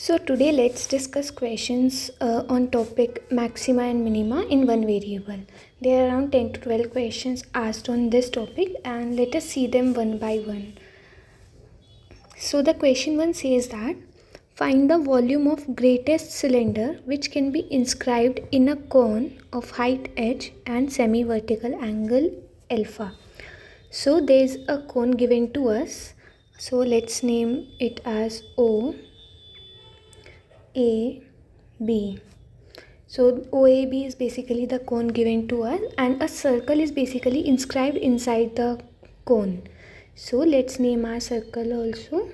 So today let's discuss questions on topic maxima and minima in one variable. There are around 10 to 12 questions asked on this topic and let us see them one by one. So the question 1 says that find the volume of greatest cylinder which can be inscribed in a cone of height h and semi-vertical angle alpha. So there is a cone given to us. So let's name it as O A B. So OAB is basically the cone given to us and a circle is basically inscribed inside the cone. So let's name our circle also.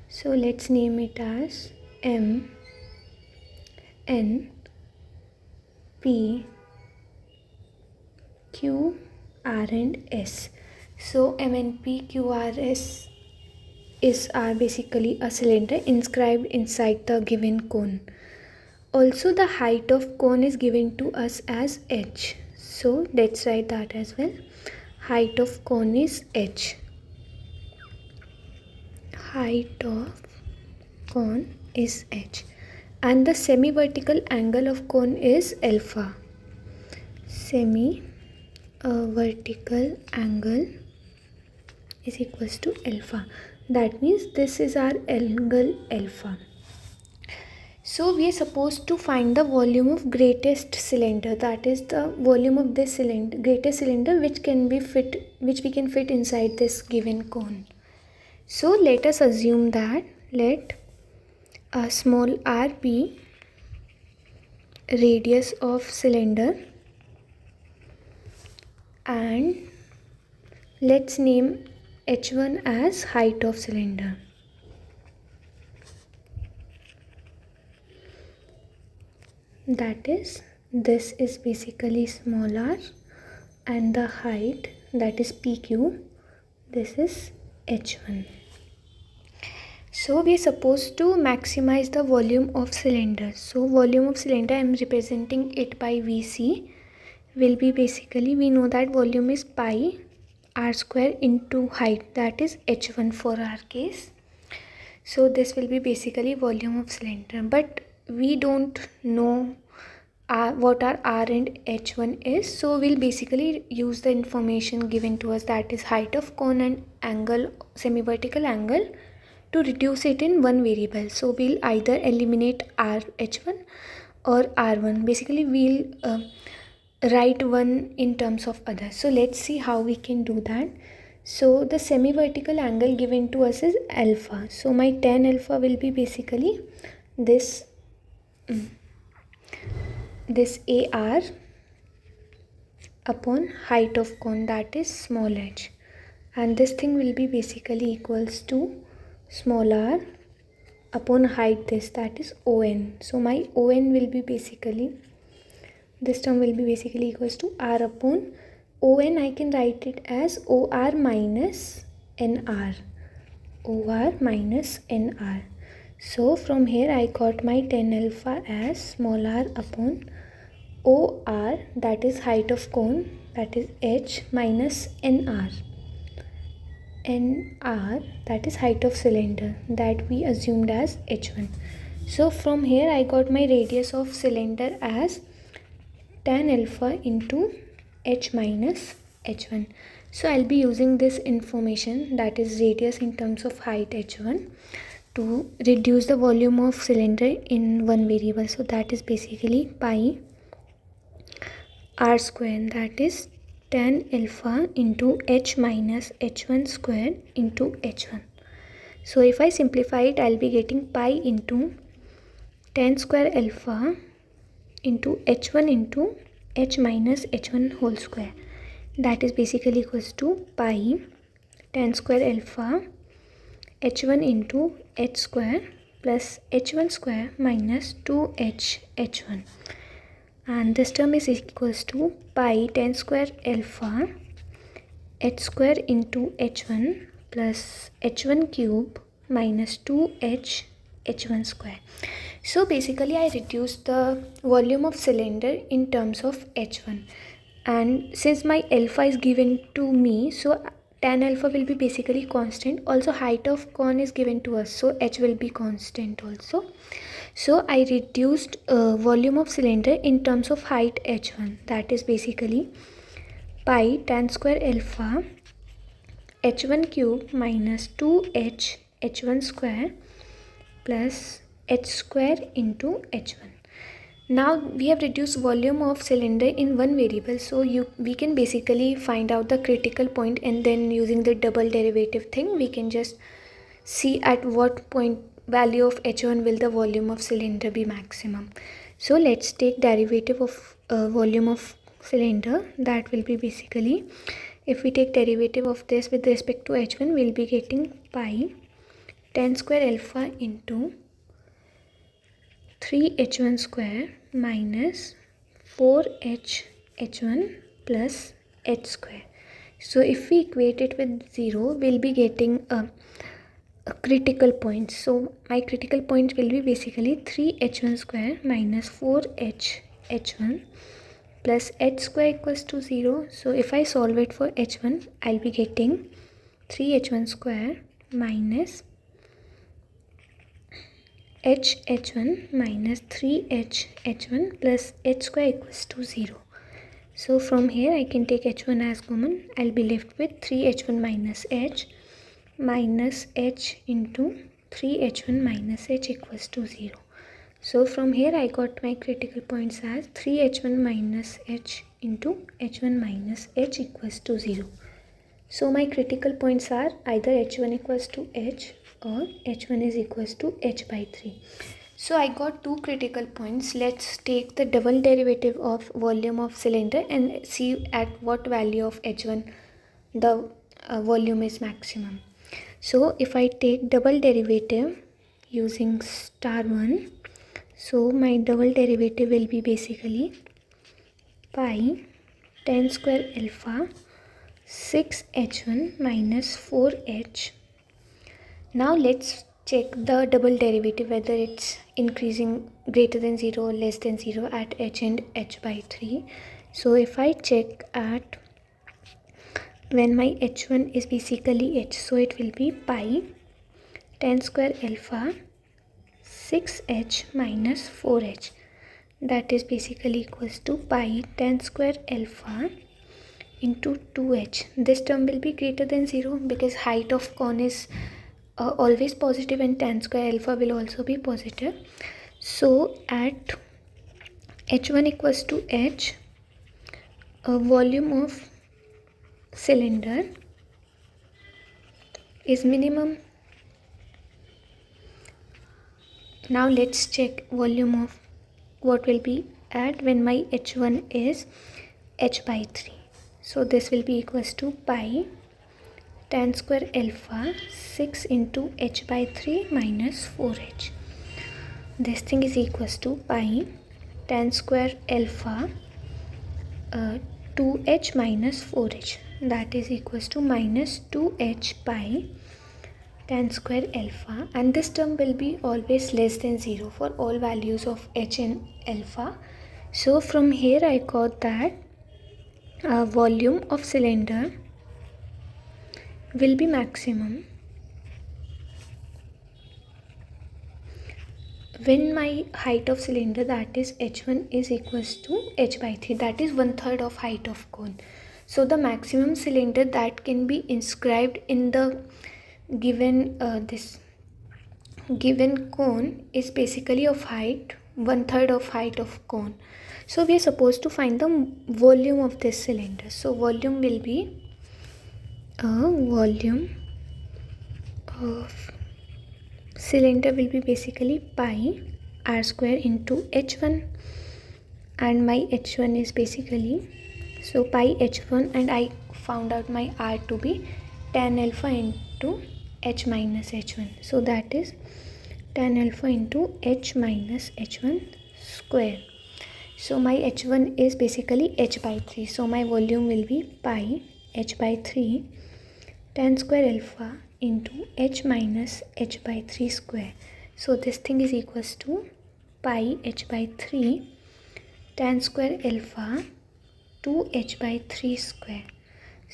So let's name it as M N P Q R and S. So M N P Q R S are basically a cylinder inscribed inside the given cone. Also the height of cone is given to us as h. So let's write that as well. Height of cone is h. Height of cone is h. And the semi-vertical angle of cone is alpha. Semi-vertical angle is equals to alpha. That means this is our angle alpha. So we are supposed to find the volume of greatest cylinder, that is the volume of this cylinder, greatest cylinder which we can fit inside this given cone. So let us assume that let a small r be radius of cylinder and let's name h1 as height of cylinder. That is, this is basically small r and the height, that is PQ, this is H1. So we are supposed to maximize the volume of cylinder. So volume of cylinder, I am representing it by VC, will be basically, we know that volume is pi r square into height, that is H1 for our case. So this will be basically volume of cylinder, but we don't know what our r and h1 is, so we'll basically use the information given to us, that is height of cone and angle, semi-vertical angle, to reduce it in one variable. So we'll either eliminate h1 or r1. Basically we'll write one in terms of other. So let's see how we can do that. So the semi-vertical angle given to us is alpha. So my tan alpha will be basically this AR upon height of cone, that is small h, and this thing will be basically equals to small r upon height this, that is ON. So my ON will be basically, this term will be basically equals to r upon ON. I can write it as OR minus NR. OR minus NR. So from here I got my tan alpha as small r upon OR, that is height of cone, that is h, minus NR. NR, that is height of cylinder, that we assumed as h1. So from here I got my radius of cylinder as tan alpha into h minus h1. So I'll be using this information, that is radius in terms of height h1, to reduce the volume of cylinder in one variable. So that is basically pi r square, that is tan alpha into h minus h1 square into h1. So if I simplify it, I'll be getting pi into tan square alpha into h1 into h minus h1 whole square, that is basically equals to pi tan square alpha h1 into h square plus h1 square minus 2h h1, and this term is equals to pi tan square alpha h square into h1 plus h1 cube minus 2h h1 square. So basically I reduced the volume of cylinder in terms of h1, and since my alpha is given to me, so tan alpha will be basically constant. Also height of cone is given to us, so h will be constant also. So I reduced volume of cylinder in terms of height h1, that is basically pi tan square alpha h1 cube minus 2h h1 square plus h square into h1. Now we have reduced volume of cylinder in one variable, so we can basically find out the critical point, and then using the double derivative thing we can just see at what point value of h1 will the volume of cylinder be maximum. So let's take derivative of volume of cylinder. That will be basically, if we take derivative of this with respect to h1, we'll be getting pi tan square alpha into 3h1 square minus 4h h1 plus h square. So if we equate it with 0, we'll be getting a critical point. So my critical point will be basically 3h1 square minus 4h h1 plus h square equals to 0. So if I solve it for h1, I'll be getting 3h1 square minus h1 minus 3h h1 plus h square equals to 0. So from here I can take h1 as common. I'll be left with 3h1 minus h into 3h1 minus h equals to 0. So from here I got my critical points as 3h1 minus h into h1 minus h equals to 0. So my critical points are either h1 equals to h or h1 is equals to h by 3. So I got two critical points. Let's take the double derivative of volume of cylinder and see at what value of h1 the volume is maximum. So if I take double derivative using star 1, so my double derivative will be basically pi tan square alpha 6h1 minus 4h. Now let's check the double derivative whether it's increasing greater than 0 or less than 0 at h and h by 3. So if I check at when my h1 is basically h, so it will be pi tan square alpha 6h minus 4h, that is basically equals to pi tan square alpha into 2h. This term will be greater than 0 because height of cone is always positive and tan square alpha will also be positive. So at h1 equals to h, volume of cylinder is minimum. Now let's check volume of what will be at when my h1 is h by 3. So this will be equals to pi tan square alpha 6 into h by 3 minus 4h. This thing is equals to pi tan square alpha 2h minus 4h, that is equals to minus 2h pi tan square alpha, and this term will be always less than 0 for all values of h and alpha. So from here I got that volume of cylinder will be maximum when my height of cylinder, that is h1, is equals to h by 3, that is 1/3 of height of cone. So the maximum cylinder that can be inscribed in the given this given cone is basically of height 1/3 of height of cone. So we are supposed to find the volume of this cylinder. So volume will be volume of cylinder will be basically pi r square into h1, and my h1 is basically, so pi h1, and I found out my r to be tan alpha into h minus h1, so that is tan alpha into h minus h1 square. So my h1 is basically h by 3, so my volume will be pi h by 3 tan square alpha into h minus h by 3 square. So this thing is equals to pi h by 3 tan square alpha 2h by 3 square.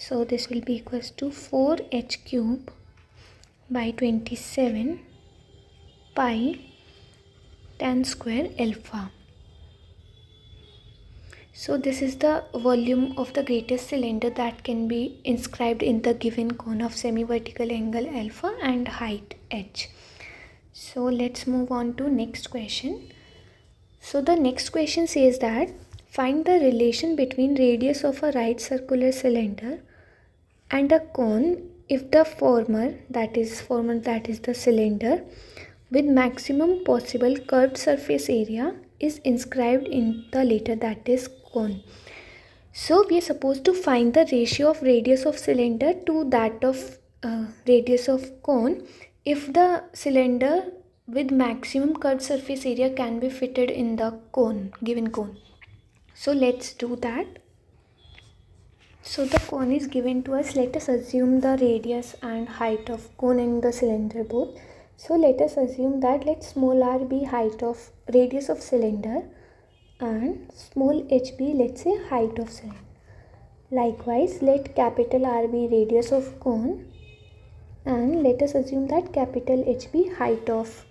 So this will be equals to 4h cube by 27 pi tan square alpha. So this is the volume of the greatest cylinder that can be inscribed in the given cone of semi-vertical angle alpha and height h. So let's move on to next question. So the next question says that find the relation between radius of a right circular cylinder and a cone if the former, that is the cylinder, with maximum possible curved surface area is inscribed in the later, that is cone. So we are supposed to find the ratio of radius of cylinder to that of radius of cone if the cylinder with maximum curved surface area can be fitted in the cone, given cone. So let's do that. So the cone is given to us. Let us assume the radius and height of cone and the cylinder both. So let us assume that let small r be height of radius of cylinder and small h be, let's say, height of cylinder. Likewise, let capital R be radius of cone and let us assume that capital H be height of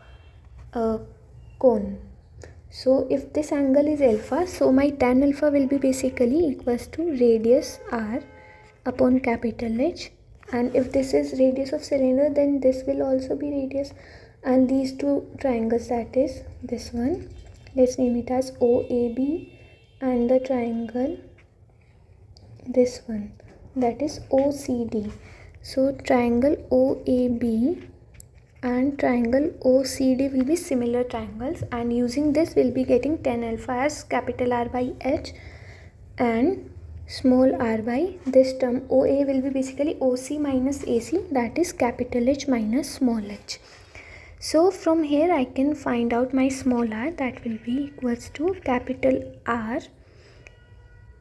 cone. So if this angle is alpha, so my tan alpha will be basically equals to radius R upon capital H, and if this is radius of cylinder, then this will also be radius, and these two triangles, that is this one, let's name it as OAB, and the triangle this one, that is OCD. So triangle OAB and triangle OCD will be similar triangles, and using this we'll be getting tan alpha as capital R by H and small r by this term OA will be basically OC minus AC, that is capital H minus small h. So from here I can find out my small r, that will be equals to capital R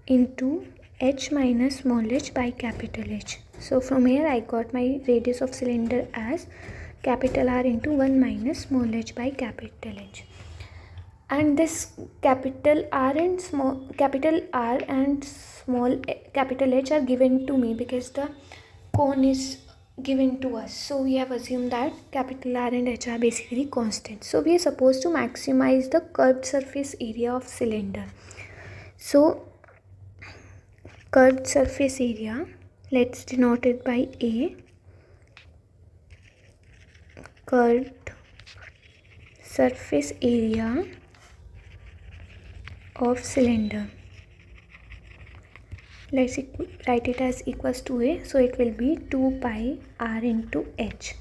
into h minus small h by capital H. So from here I got my radius of cylinder as capital R into 1 minus small h by capital H. And this capital R and small capital H are given to me because the cone is given to us. So we have assumed that capital R and H are basically constant. So we are supposed to maximize the curved surface area of cylinder. So curved surface area, let's denote it by A. Curved surface area of cylinder, let's write it as equals to A, so it will be 2 pi R into H.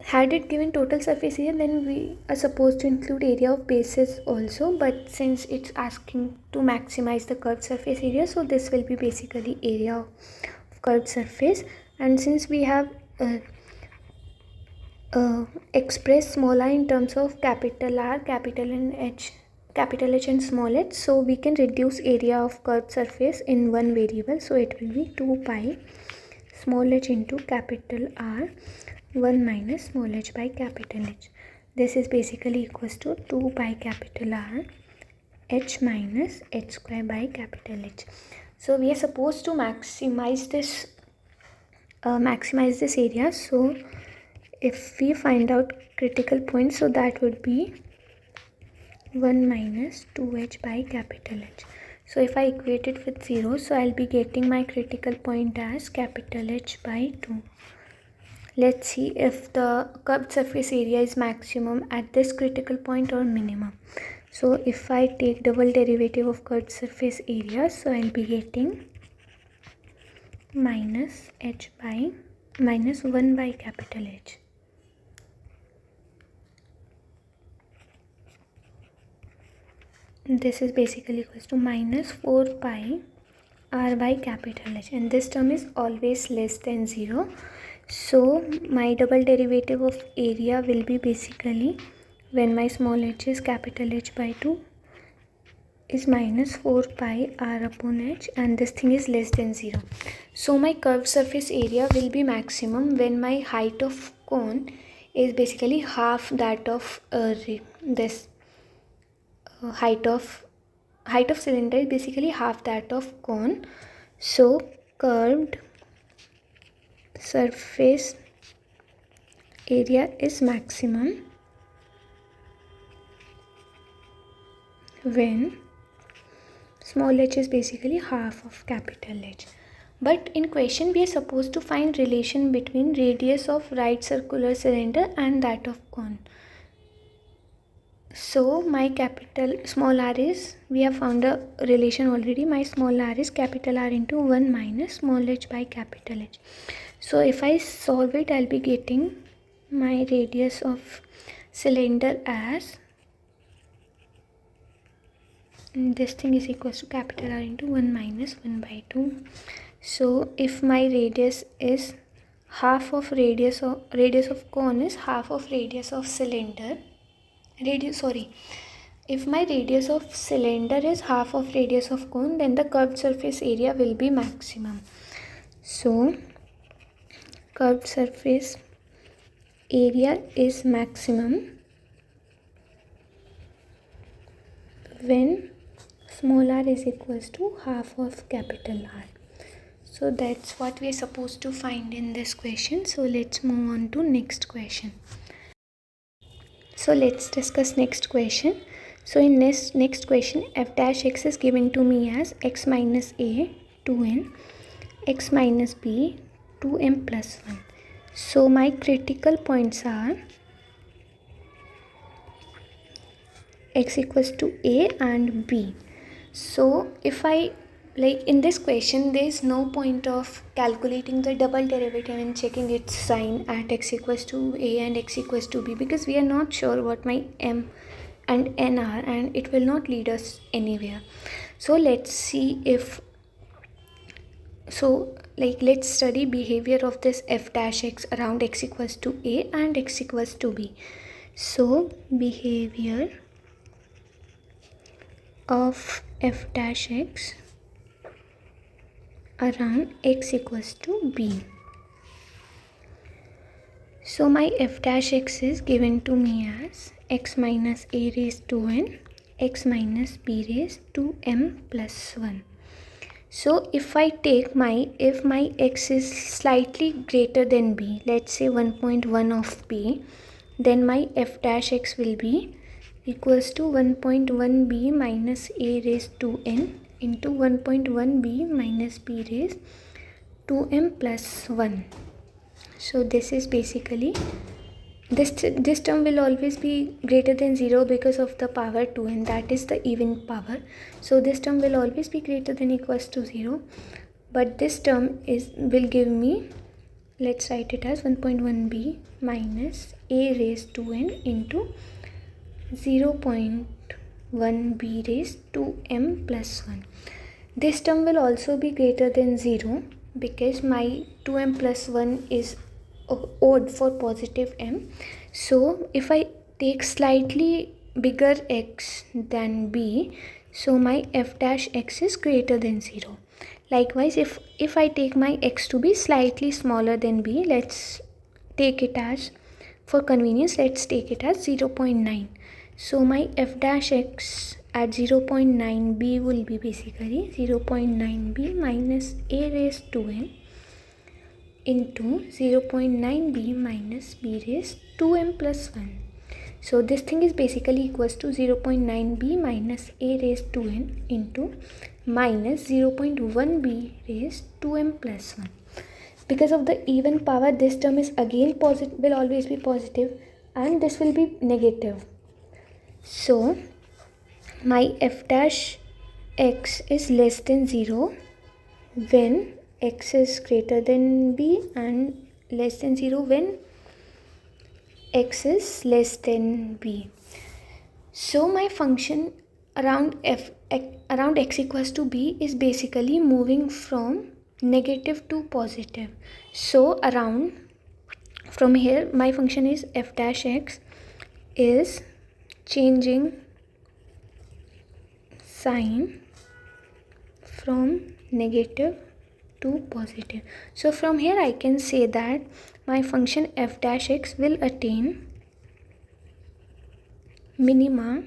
Had it given total surface area, then we are supposed to include area of bases also, but since it's asking to maximize the curved surface area, so this will be basically area of curved surface. And since we have express small r in terms of capital R, capital H and small h, so we can reduce area of curved surface in one variable, so it will be 2 pi small h into capital R 1 minus small h by capital H. This is basically equals to 2 pi capital R h minus h square by capital H. So we are supposed to maximize this area. So if we find out critical point, so that would be 1 minus 2h by capital H. So if I equate it with 0, so I'll be getting my critical point as capital H by 2. Let's see if the curved surface area is maximum at this critical point or minimum. So if I take double derivative of curved surface area, so I'll be getting minus 1 by capital H. This is basically equals to minus 4 pi R by capital H, and this term is always less than 0. So my double derivative of area will be basically, when my small h is capital H by 2, is minus 4 pi R upon H, and this thing is less than 0. So my curved surface area will be maximum when my height of cone is basically half that of this height of cylinder is basically half that of cone. So curved surface area is maximum when small h is basically half of capital H. But in question we are supposed to find relation between radius of right circular cylinder and that of cone. So my capital small r is, we have found a relation already. My small r is capital R into 1 minus small h by capital H. So if I solve it, I'll be getting my radius of cylinder as, this thing is equals to capital R into 1 minus 1 by 2. So if my radius is half of radius of cone is half of radius of cylinder, if my radius of cylinder is half of radius of cone, then the curved surface area will be maximum. So curved surface area is maximum when small r is equals to half of capital R. So that's what we are supposed to find in this question. So let's move on to next question. So let's discuss next question. So in next question, f dash x is given to me as x minus a 2n, x minus b 2m plus 1. So my critical points are x equals to a and b. So if I, like in this question, there is no point of calculating the double derivative and checking its sign at x equals to a and x equals to b, because we are not sure what my m and n are and it will not lead us anywhere. So let's see if, so like let's study behavior of this f dash x around x equals to a and x equals to b. So behavior of f dash x around x equals to b. So my f dash x is given to me as x minus a raised to n, x minus b raised to m plus 1. So if I take if my x is slightly greater than b, let's say 1.1 of b, then my f dash x will be equals to 1.1 b minus a raised to n into 1.1 b minus b raised to m plus 1. So this is basically, this term will always be greater than 0 because of the power 2n, that is the even power. So this term will always be greater than equals to 0, but this term will give me, let's write it as 1.1b minus a raised to n into 0.1b raised to m plus 1. This term will also be greater than 0 because my 2m plus 1 is odd for positive m. So if I take slightly bigger x than b, so my f dash x is greater than 0. Likewise, if I take my x to be slightly smaller than b, let's take it as, for convenience, let's take it as 0.9. So my f dash x at 0.9b will be basically 0.9b minus a raised to n into 0.9b minus b raised to m plus 1. So this thing is basically equals to 0.9b minus a raised to n into minus 0.1b raised to m plus 1. Because of the even power, this term is again positive, will always be positive, and this will be negative. So my f dash x is less than 0 when x is greater than b and less than 0 when x is less than b. So my function around x equals to b is basically moving from negative to positive. So from here my function is f dash x is changing sign from negative to positive. So from here I can say that my function f dash x will attain minima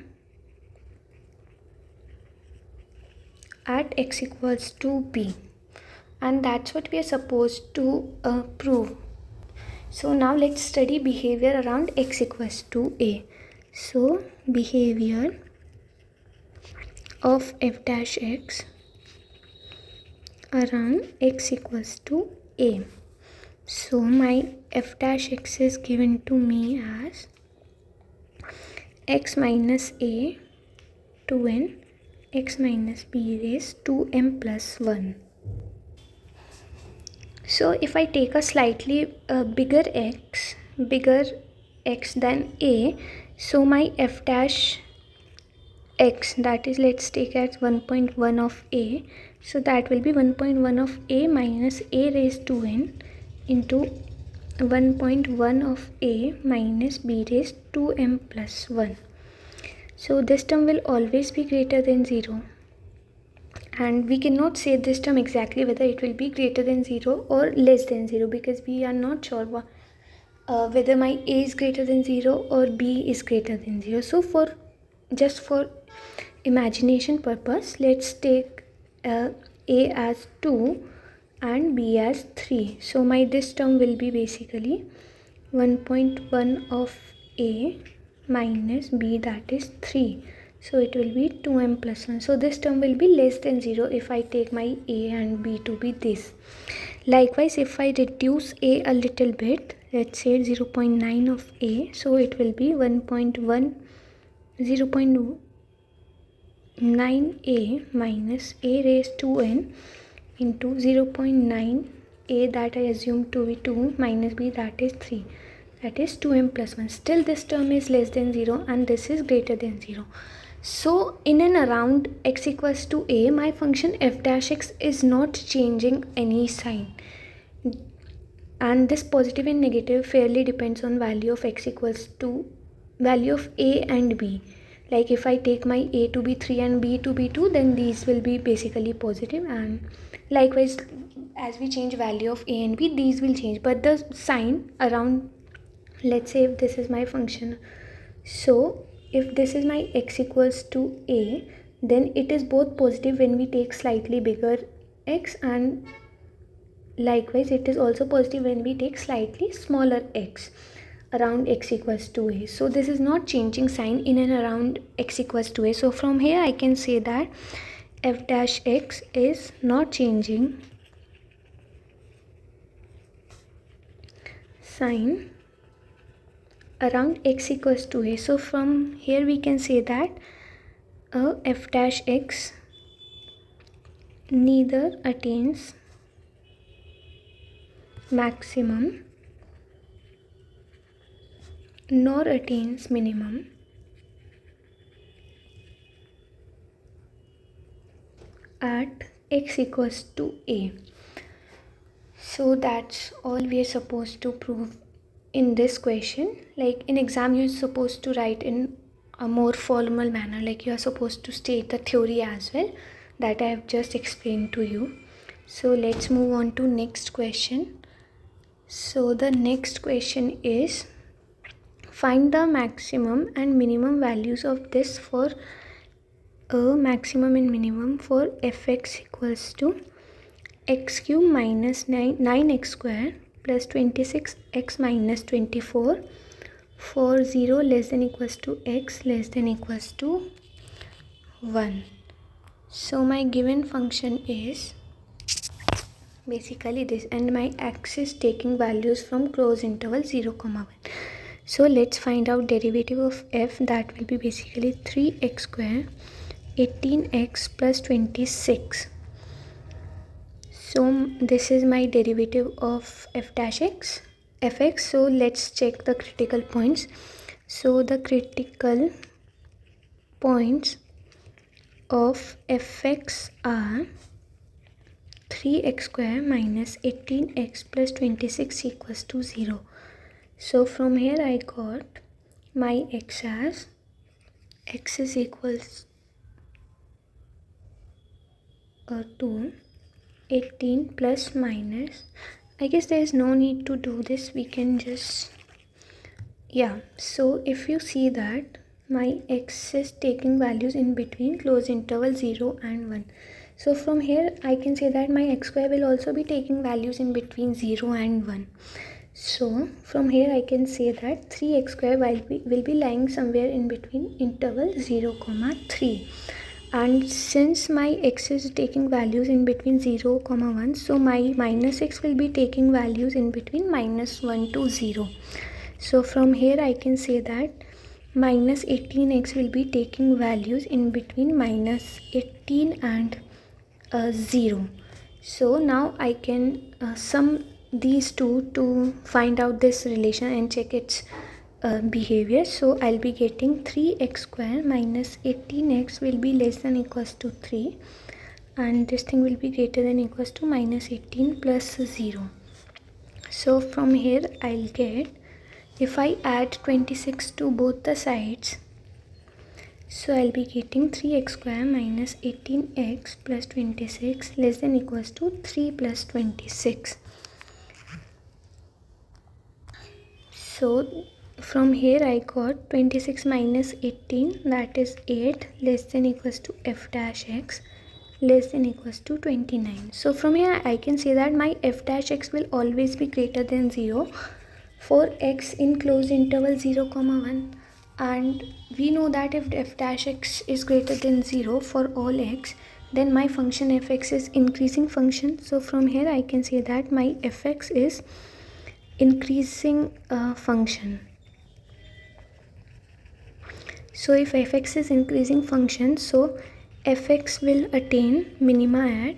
at x equals to b. and that's what we are supposed to prove. So now let's study behavior around x equals to a. So behavior of f dash x around x equals to a. So my f dash x is given to me as x minus a 2n x minus b raised to m plus 1. So if I take a slightly bigger x than a, so my f dash x, that is, let's take as 1.1 of a, so that will be 1.1 of a minus a raised to n into 1.1 of a minus b raised to m plus 1. So this term will always be greater than 0, and we cannot say this term exactly whether it will be greater than 0 or less than 0, because we are not sure whether my a is greater than 0 or b is greater than 0. So for imagination purpose, let's take a as 2 and b as 3. So my this term will be basically 1.1 of a minus b, that is 3. So it will be 2m plus 1. So this term will be less than 0 if I take my a and b to be this. Likewise, if I reduce a little bit, let's say 0.9 of a, so it will be 0.9a minus a raised to n into 0.9 a, that I assume to be 2, minus b, that is 3, that is 2m plus 1. Still this term is less than 0 and this is greater than 0. So in and around x equals to a, my function f dash x is not changing any sign, and this positive and negative fairly depends on value of x equals to value of a and b. Like if I take my a to be 3 and b to be 2, then these will be basically positive, and likewise as we change value of a and b, these will change, but the sign around, let's say if this is my function, so if this is my x equals to a, then it is both positive when we take slightly bigger x, and likewise it is also positive when we take slightly smaller x around x equals to a. So this is not changing sign in and around x equals to a. So from here I can say that f dash x is not changing sign around x equals to a. So from here we can say that f dash x neither attains maximum nor attains minimum at x equals to a. So that's all we are supposed to prove in this question. Like in exam you're supposed to write in a more formal manner, like you are supposed to state the theory as well that I have just explained to you. So let's move on to next question. So the next question is, find the maximum and minimum values of this for a maximum and minimum for fx equals to x cube minus 9x square plus 26x minus 24 for 0 less than equals to x less than equals to 1. So my given function is basically this, and my x is taking values from closed interval 0, 1. So let's find out derivative of f. That will be basically 3x square 18x plus 26. So this is my derivative of f dash x fx. So let's check the critical points. So the critical points of fx are 3x square minus 18x plus 26 equals to 0. So from here I got my x as x is equals to 18 plus minus, I guess there is no need to do this, we can just, yeah. So if you see that my x is taking values in between closed interval 0 and 1. So from here I can say that my x square will also be taking values in between 0 and 1. So from here I can say that 3x square will be lying somewhere in between interval 0, 3. And since my x is taking values in between 0, 1, so my minus x will be taking values in between -1 to 0. So from here I can say that minus 18x will be taking values in between minus 18 and 0. So now I can sum these two to find out this relation and check its behavior. So I'll be getting 3x square minus 18x will be less than equals to 3, and this thing will be greater than equals to minus 18 plus 0. So from here I'll get, if I add 26 to both the sides, so I'll be getting 3x square minus 18x plus 26 less than equals to 3 plus 26. So from here I got 26 minus 18, that is 8, less than equals to f dash x less than equals to 29. So from here I can say that my f dash x will always be greater than 0 for x in closed interval 0, 1, and we know that if f dash x is greater than 0 for all x, then my function fx is increasing function. So from here I can say that my fx is increasing function. So if fx is increasing function, so fx will attain minima at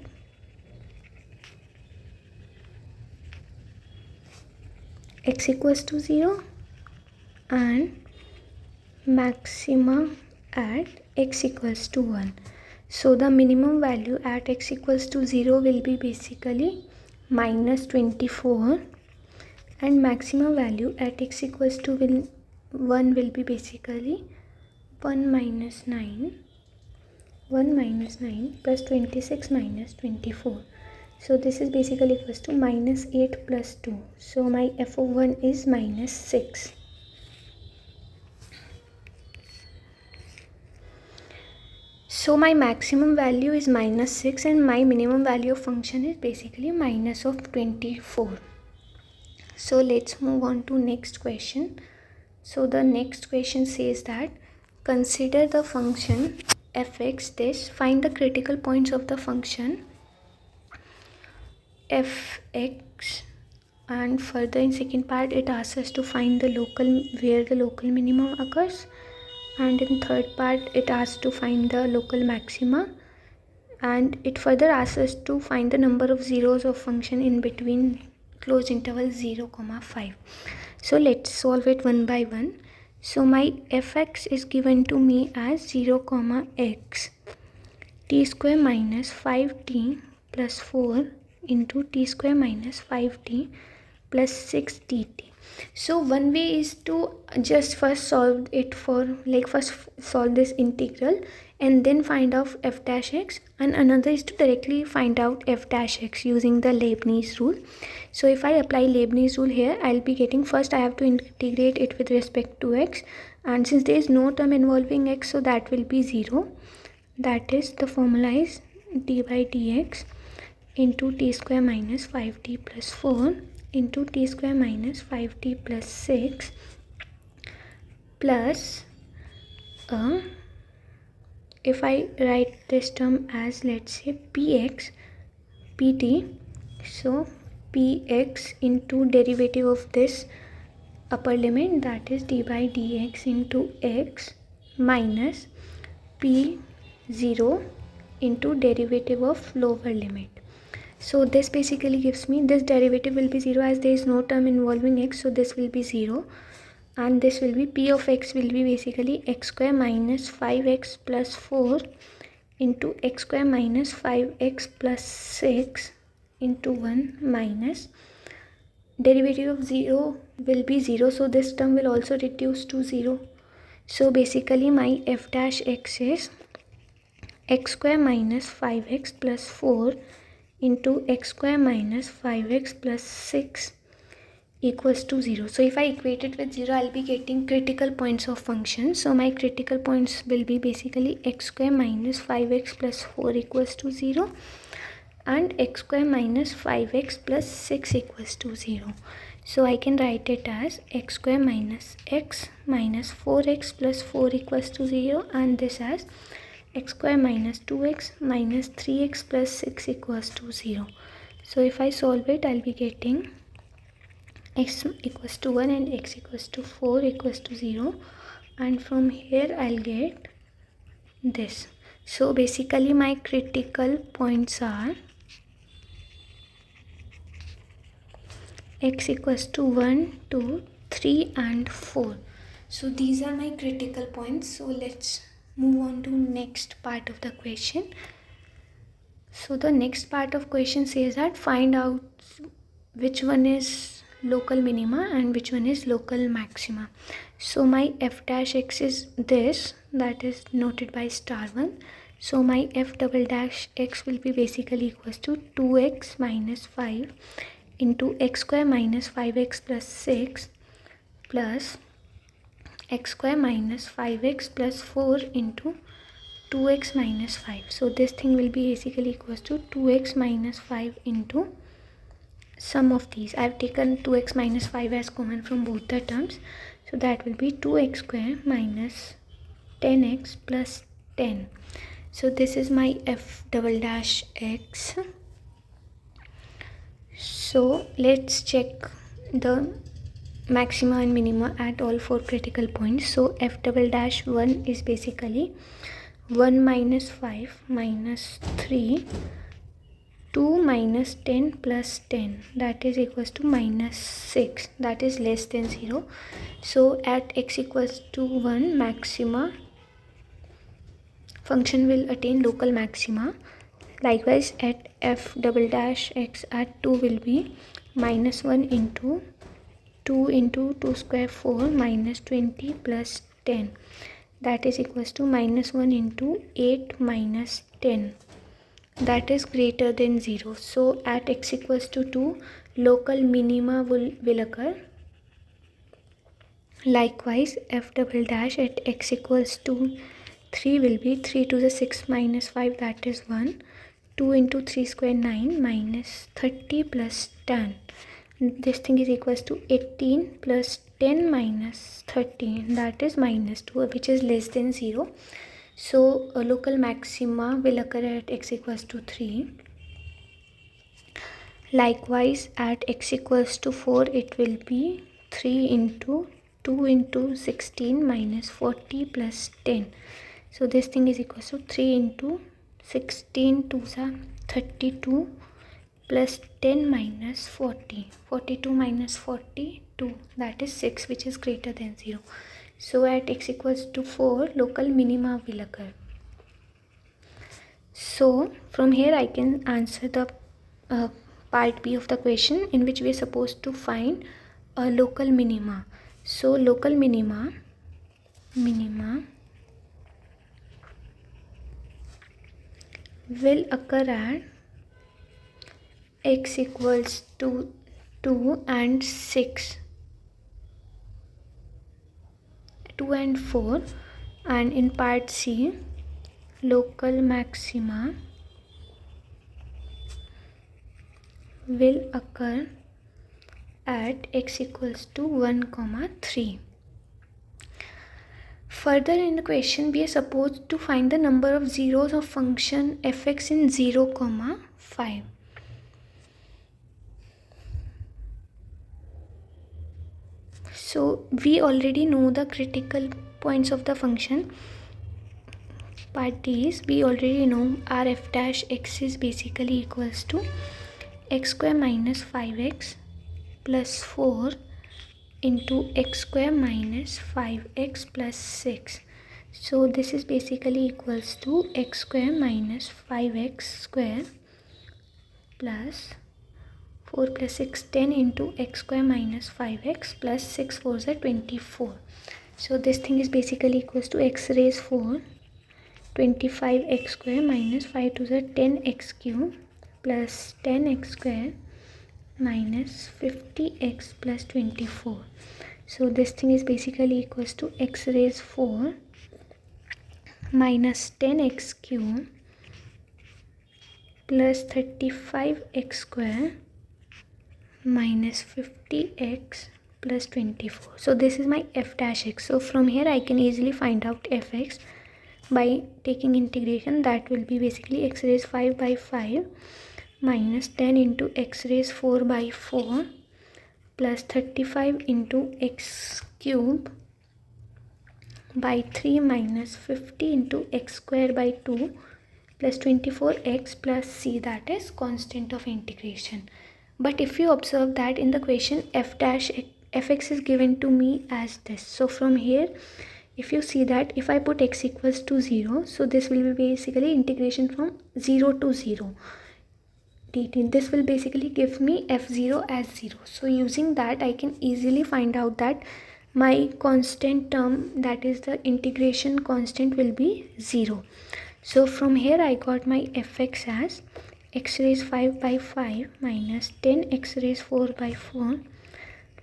x equals to 0 and maxima at x equals to 1. So the minimum value at x equals to 0 will be basically minus 24, and maximum value at x equals to 1 will be basically 1 minus 9 plus 26 minus 24. So this is basically equals to minus 8 plus 2. So my f of 1 is minus 6. So my maximum value is minus 6 and my minimum value of function is basically minus of 24. So let's move on to next question. So the next question says that consider the function fx this, find the critical points of the function fx, and further in second part it asks us to find the where the local minimum occurs, and in third part it asks to find the local maxima, and it further asks us to find the number of zeros of function in between closed interval 0, 5. So let's solve it one by one. So my fx is given to me as 0, x t square minus 5t plus 4 into t square minus 5t plus 6 dt. So one way is to just first solve it first solve this integral and then find out f dash x, and another is to directly find out f dash x using the Leibniz rule. So if I apply Leibniz rule here, I'll be getting, first I have to integrate it with respect to x, and since there is no term involving x, so that will be 0. That is, the formula is d by dx into t square minus 5t plus 4 into t square minus 5t plus 6 plus if I write this term as, let's say, px pt, so px into derivative of this upper limit, that is d by dx into x minus p0 into derivative of lower limit. So this basically gives me, this derivative will be 0 as there is no term involving x, so this will be 0, and this will be p of x will be basically x square minus 5x plus 4 into x square minus 5x plus 6 into 1 minus derivative of 0 will be 0, so this term will also reduce to 0. So basically my f dash x is x square minus 5x plus 4 into x square minus 5x plus 6 equals to 0. So if I equate it with 0, I'll be getting critical points of function. So my critical points will be basically x square minus 5x plus 4 equals to 0 and x square minus 5x plus 6 equals to 0. So I can write it as x square minus x minus 4x plus 4 equals to 0, and this as x square minus 2x minus 3x plus 6 equals to 0. So if I solve it, I'll be getting x equals to 1 and x equals to 4 equals to 0, and from here I'll get this. So basically my critical points are x equals to 1, 2, 3 and 4. So these are my critical points. So let's move on to next part of the question. So the next part of question says that find out which one is local minima and which one is local maxima. So my f dash x is this, that is noted by star 1. So my f double dash x will be basically equals to 2x minus 5 into x square minus 5x plus 6 plus x square minus 5x plus 4 into 2x minus 5. So this thing will be basically equals to 2x minus 5 into sum of these. I have taken 2x minus 5 as common from both the terms. So that will be 2x square minus 10x plus 10. So this is my f double dash x. So let's check the maxima and minima at all 4 critical points. So f double dash 1 is basically 1 minus 5 minus 3, 2 minus 10 plus 10, that is equals to minus 6, that is less than 0. So at x equals to 1, maxima function will attain local maxima. Likewise at f double dash x at 2 will be minus 1 into 2 square 4 minus 20 plus 10, that is equals to minus 1 into 8 minus 10, that is greater than 0. So at x equals to 2, local minima will occur. Likewise f double dash at x equals to 3 will be 3 to the 6 minus 5, that is 1. 2 into 3 square 9 minus 30 plus 10. This thing is equals to 18 plus 10 minus 13, that is minus 2, which is less than 0. So a local maxima will occur at x equals to 3. Likewise at x equals to 4, it will be 3 into 2 into 16 minus 40 plus 10. So this thing is equals to 3 into 16 to the 32 plus 10 minus 40. 42 minus 42, that is 6, which is greater than 0. So at x equals to 4, local minima will occur. So from here I can answer the part B of the question, in which we are supposed to find a local minima. So local minima will occur at x equals to 2 and 6, 2 and 4, and in part C, local maxima will occur at x equals to 1, 3. Further in the question, we are supposed to find the number of zeros of function fx in 0, 5. So we already know the critical points of the function. Part D is, we already know our f dash x is basically equals to x square minus 5x plus 4 into x square minus 5x plus 6. So this is basically equals to x square minus 5x square plus 4 plus 6, 10 into x square minus 5x plus 6 4s are 24. So this thing is basically equals to x raised 4, 25x square minus 5 to the 10x cube plus 10x square minus 50x plus 24. So this thing is basically equals to x raised 4 minus 10x cube plus 35x square minus 50x plus 24. So this is my f dash x. So from here I can easily find out fx by taking integration. That will be basically x raised 5 by 5 minus 10 into x raised 4 by 4 plus 35 into x cube by 3 minus 50 into x square by 2 plus 24x plus c, that is constant of integration. But if you observe that in the question fx is given to me as this. So from here if you see that if I put x equals to 0, so this will be basically integration from 0 to 0 dt. This will basically give me f0 as 0. So using that I can easily find out that my constant term, that is the integration constant, will be 0. So from here I got my fx as x raised 5 by 5 minus 10x raised 4 by 4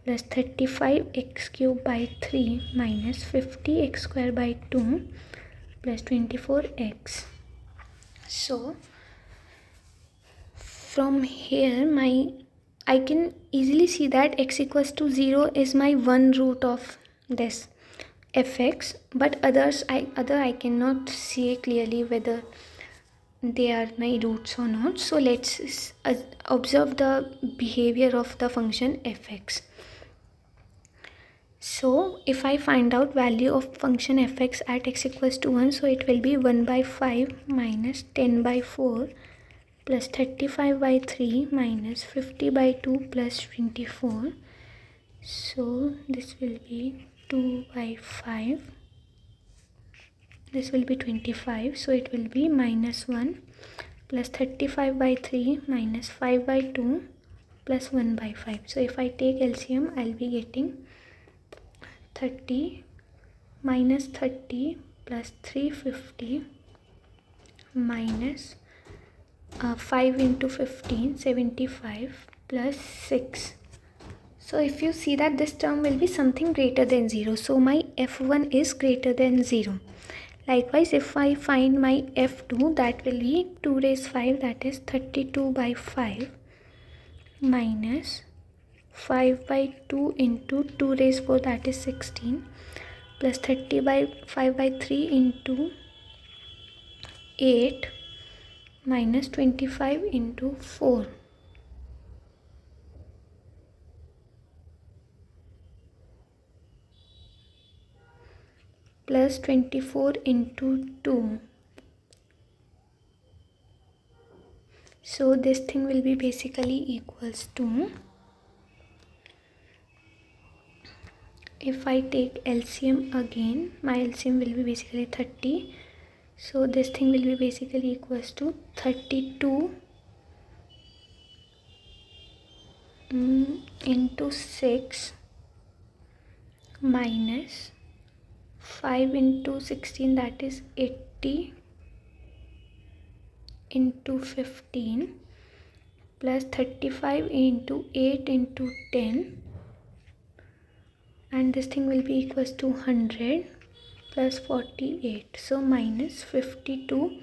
plus 35x cube by 3 minus 50x square by 2 plus 24x. So from here I can easily see that x equals to 0 is my one root of this fx, but other I cannot see clearly whether they are my roots or not. So let's observe the behavior of the function fx. So if I find out value of function fx at x equals to 1, so it will be 1 by 5 minus 10 by 4 plus 35 by 3 minus 50 by 2 plus 24. So this will be 2 by 5. This will be 25. So it will be minus 1 plus 35 by 3 minus 5 by 2 plus 1 by 5. So if I take LCM, I'll be getting 30 minus 30 plus 350 minus 5 into 15, 75 plus 6. So if you see that this term will be something greater than 0. So my f1 is greater than 0. Likewise, if I find my f2, that will be 2 raised 5, that is 32 by 5 minus 5 by 2 into 2 raised 4, that is 16 plus 30 by 5 by 3 into 8 minus 25 into 4. Plus 24 into 2. So this thing will be basically equals to, if I take LCM again, my LCM will be basically 30. So this thing will be basically equals to 32 into 6 minus 5 into 16, that is 80 into 15 plus 35 into 8 into 10, and this thing will be equals to 100 plus 48. So minus 52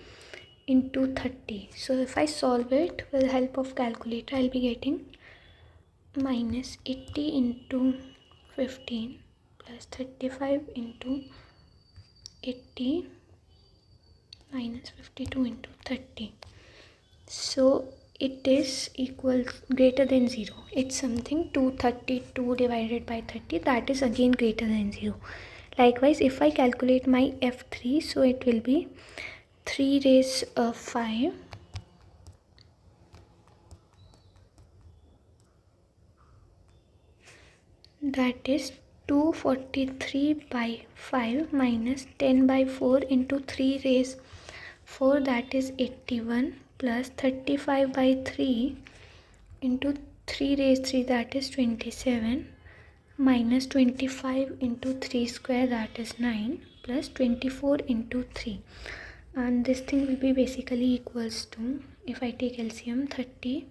into 30. So if I solve it with the help of calculator, I'll be getting minus 80 into 15 plus 35 into 80 minus 52 into 30. So it is equal greater than 0. It's something 232 divided by 30, that is again greater than 0. Likewise, if I calculate my f3, so it will be 3 raised 5 that is 243 by 5 minus 10 by 4 into 3 raised 4, that is 81 plus 35 by 3 into 3 raised 3, that is 27 minus 25 into 3 square, that is 9 plus 24 into 3, and this thing will be basically equals to, if I take LCM, 30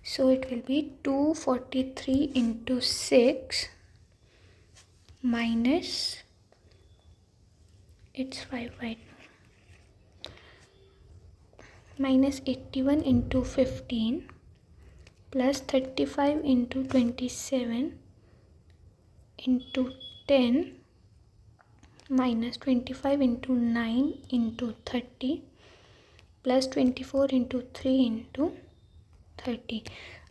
So it will be 243 into 6 minus, it's 5 right now, minus 81 into 15 plus 35 into 27 into 10 minus 25 into 9 into 30 plus 24 into 3 into 30.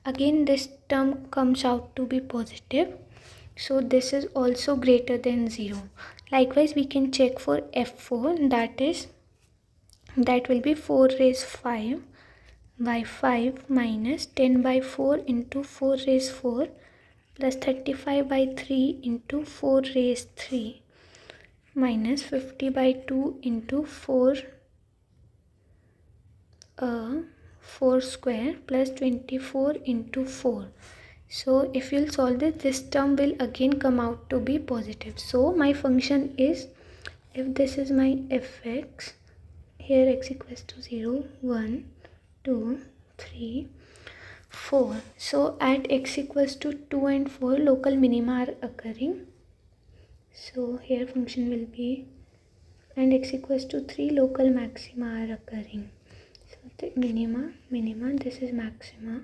Again this term comes out to be positive, so this is also greater than 0. Likewise we can check for F4, that will be 4 raised 5 by 5 minus 10 by 4 into 4 raised 4 plus 35 by 3 into 4 raised 3 minus 50 by 2 into 4 square plus 24 into 4. So if you'll solve this term will again come out to be positive. So my function is, if this is my fx, here x equals to 0, 1, 2, 3, 4. So at x equals to 2 and 4 local minima are occurring. So here function will be, and x equals to 3 local maxima are occurring. So the minima, this is maxima.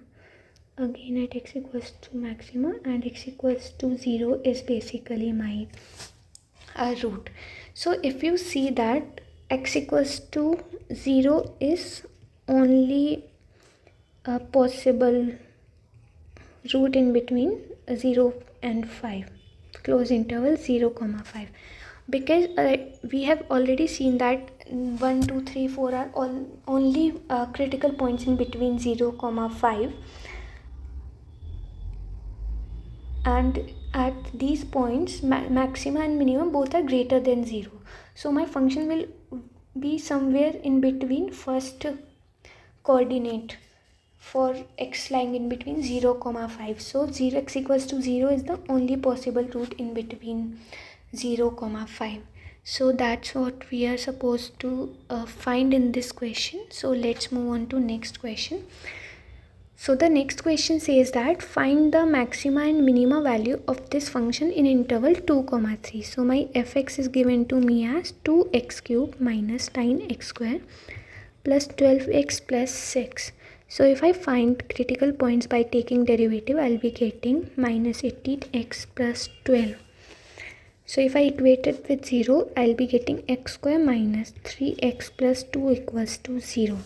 Again at x equals to maxima and x equals to 0 is basically my root. So if you see that x equals to 0 is only a possible root in between 0 and 5, close interval 0, 5, because we have already seen that 1, 2, 3, 4 are all only critical points in between 0, 5, and at these points maxima and minima both are greater than 0. So my function will be somewhere in between first coordinate for x lying in between 0, 5. So 0 x equals to 0 is the only possible root in between 0, 5. So that's what we are supposed to find in this question. So let's move on to next question. So the next question says that find the maxima and minima value of this function in interval 2, 3. So my fx is given to me as 2x cube minus 9x square plus 12x plus 6. So if I find critical points by taking derivative, I'll be getting minus 18x plus 12. So if I equate it with 0, I'll be getting x square minus 3x plus 2 equals to 0.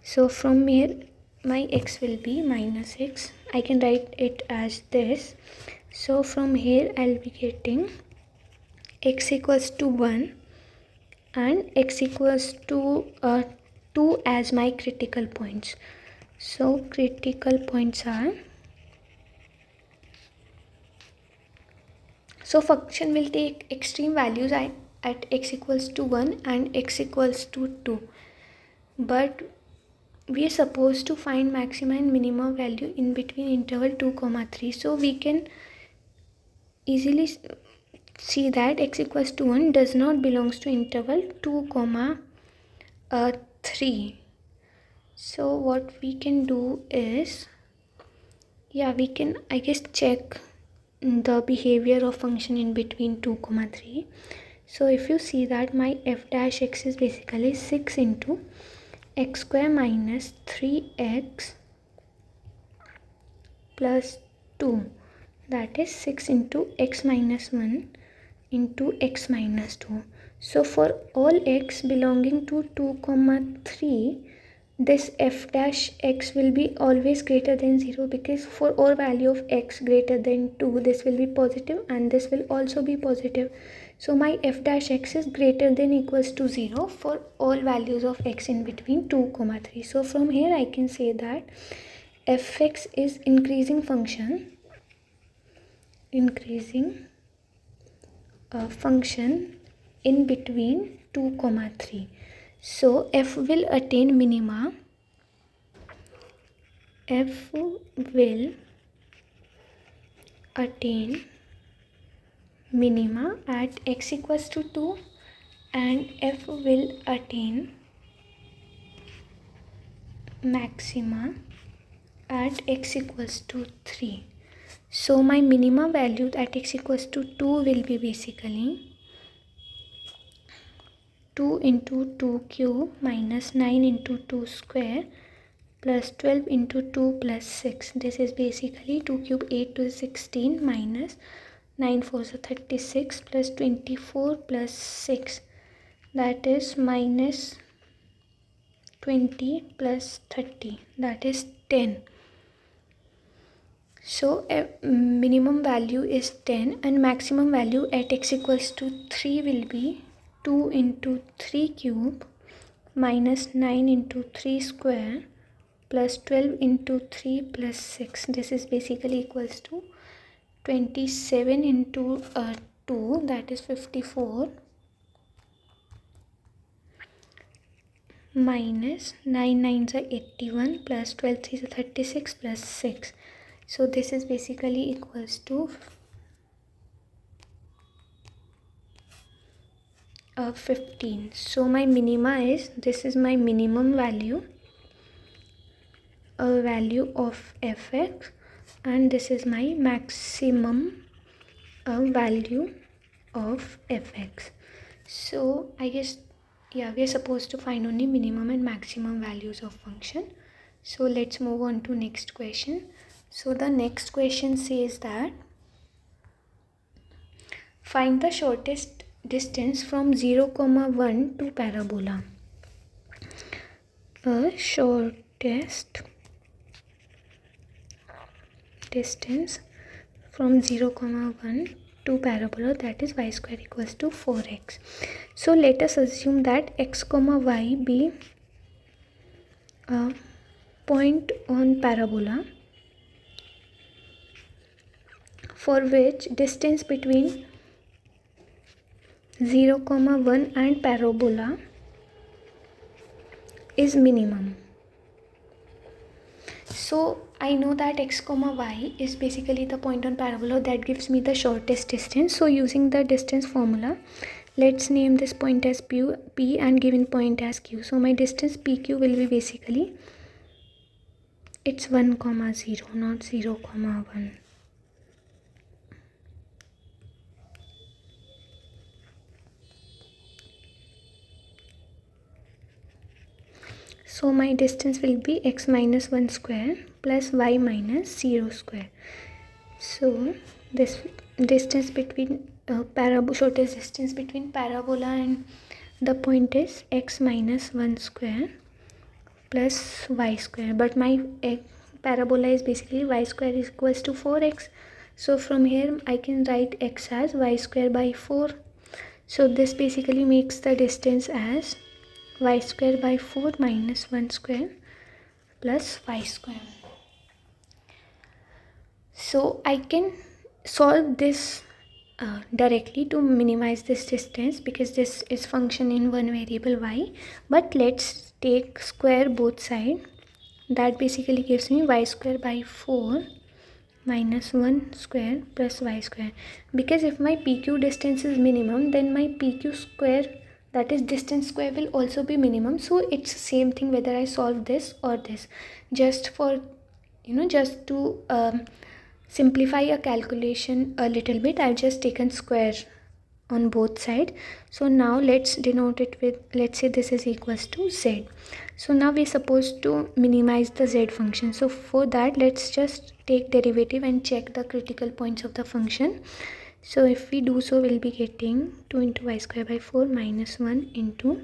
So from here my x will be minus x. I can write it as this. So from here I'll be getting x equals to 1 and x equals to 2 as my critical points. So critical points are, so function will take extreme values at x equals to 1 and x equals to 2, but we are supposed to find maxima and minima value in between interval 2, 3. So we can easily see that x equals to 1 does not belongs to interval 2, 3. So what we can do is, we can I guess check the behavior of function in between 2, 3. So if you see that my f dash x is basically 6 into x square minus 3x plus 2, that is 6 into x minus 1 into x minus 2. So for all x belonging to 2, 3, this f dash x will be always greater than 0, because for all value of x greater than 2, this will be positive and this will also be positive. So my f dash x is greater than equals to 0 for all values of x in between 2, 3. So from here I can say that fx is increasing function, function in between 2, 3. So f will attain minima, f will attain minima at x equals to 2 and f will attain maxima at x equals to 3. So my minima value at x equals to 2 will be basically 2 into 2 cube minus 9 into 2 square plus 12 into 2 plus 6. This is basically 2 cube 8 to the 16 minus 9 4s are 36 plus 24 plus 6, that is minus 20 plus 30, that is 10. So minimum value is 10 and maximum value at x equals to 3 will be 2 into 3 cube minus 9 into 3 square plus 12 into 3 plus 6. This is basically equals to 27 into 2, that is 54, minus 9 9s are 81 plus 12 3s are 36 plus 6. So this is basically equals to 15. So my minima is, this is my minimum value, a value of fx, and this is my maximum value of fx. So I guess, yeah, we are supposed to find only minimum and maximum values of function. So let's move on to next question. So the next question says that find the shortest distance from 0, 1 to parabola. Shortest distance from 0, 1 to parabola, that is y square equals to 4x. So let us assume that x, y be a point on parabola for which distance between 0, 1 and parabola is minimum. So I know that x, y is basically the point on parabola that gives me the shortest distance. So using the distance formula, let's name this point as P and given point as Q. So my distance PQ will be basically, it's 1, 0, not 0, 1. So my distance will be x minus 1 square plus y minus 0 square. So this distance between shortest distance between parabola and the point is x minus 1 square plus y square. But my parabola is basically y square is equals to 4x. So from here I can write x as y square by 4. So this basically makes the distance as y square by 4 minus 1 square plus y square. So I can solve this directly to minimize this distance because this is function in one variable y. But let's take square both sides. That basically gives me y square by 4 minus 1 square plus y square. Because if my PQ distance is minimum, then my PQ square, that is distance square, will also be minimum. So it's the same thing whether I solve this or this. Just for, just to simplify a calculation a little bit, I've just taken square on both sides. So now let's denote it with, let's say this is equals to z. So now we're supposed to minimize the z function. So for that, let's just take derivative and check the critical points of the function. So if we do so, we'll be getting 2 into y square by 4 minus 1 into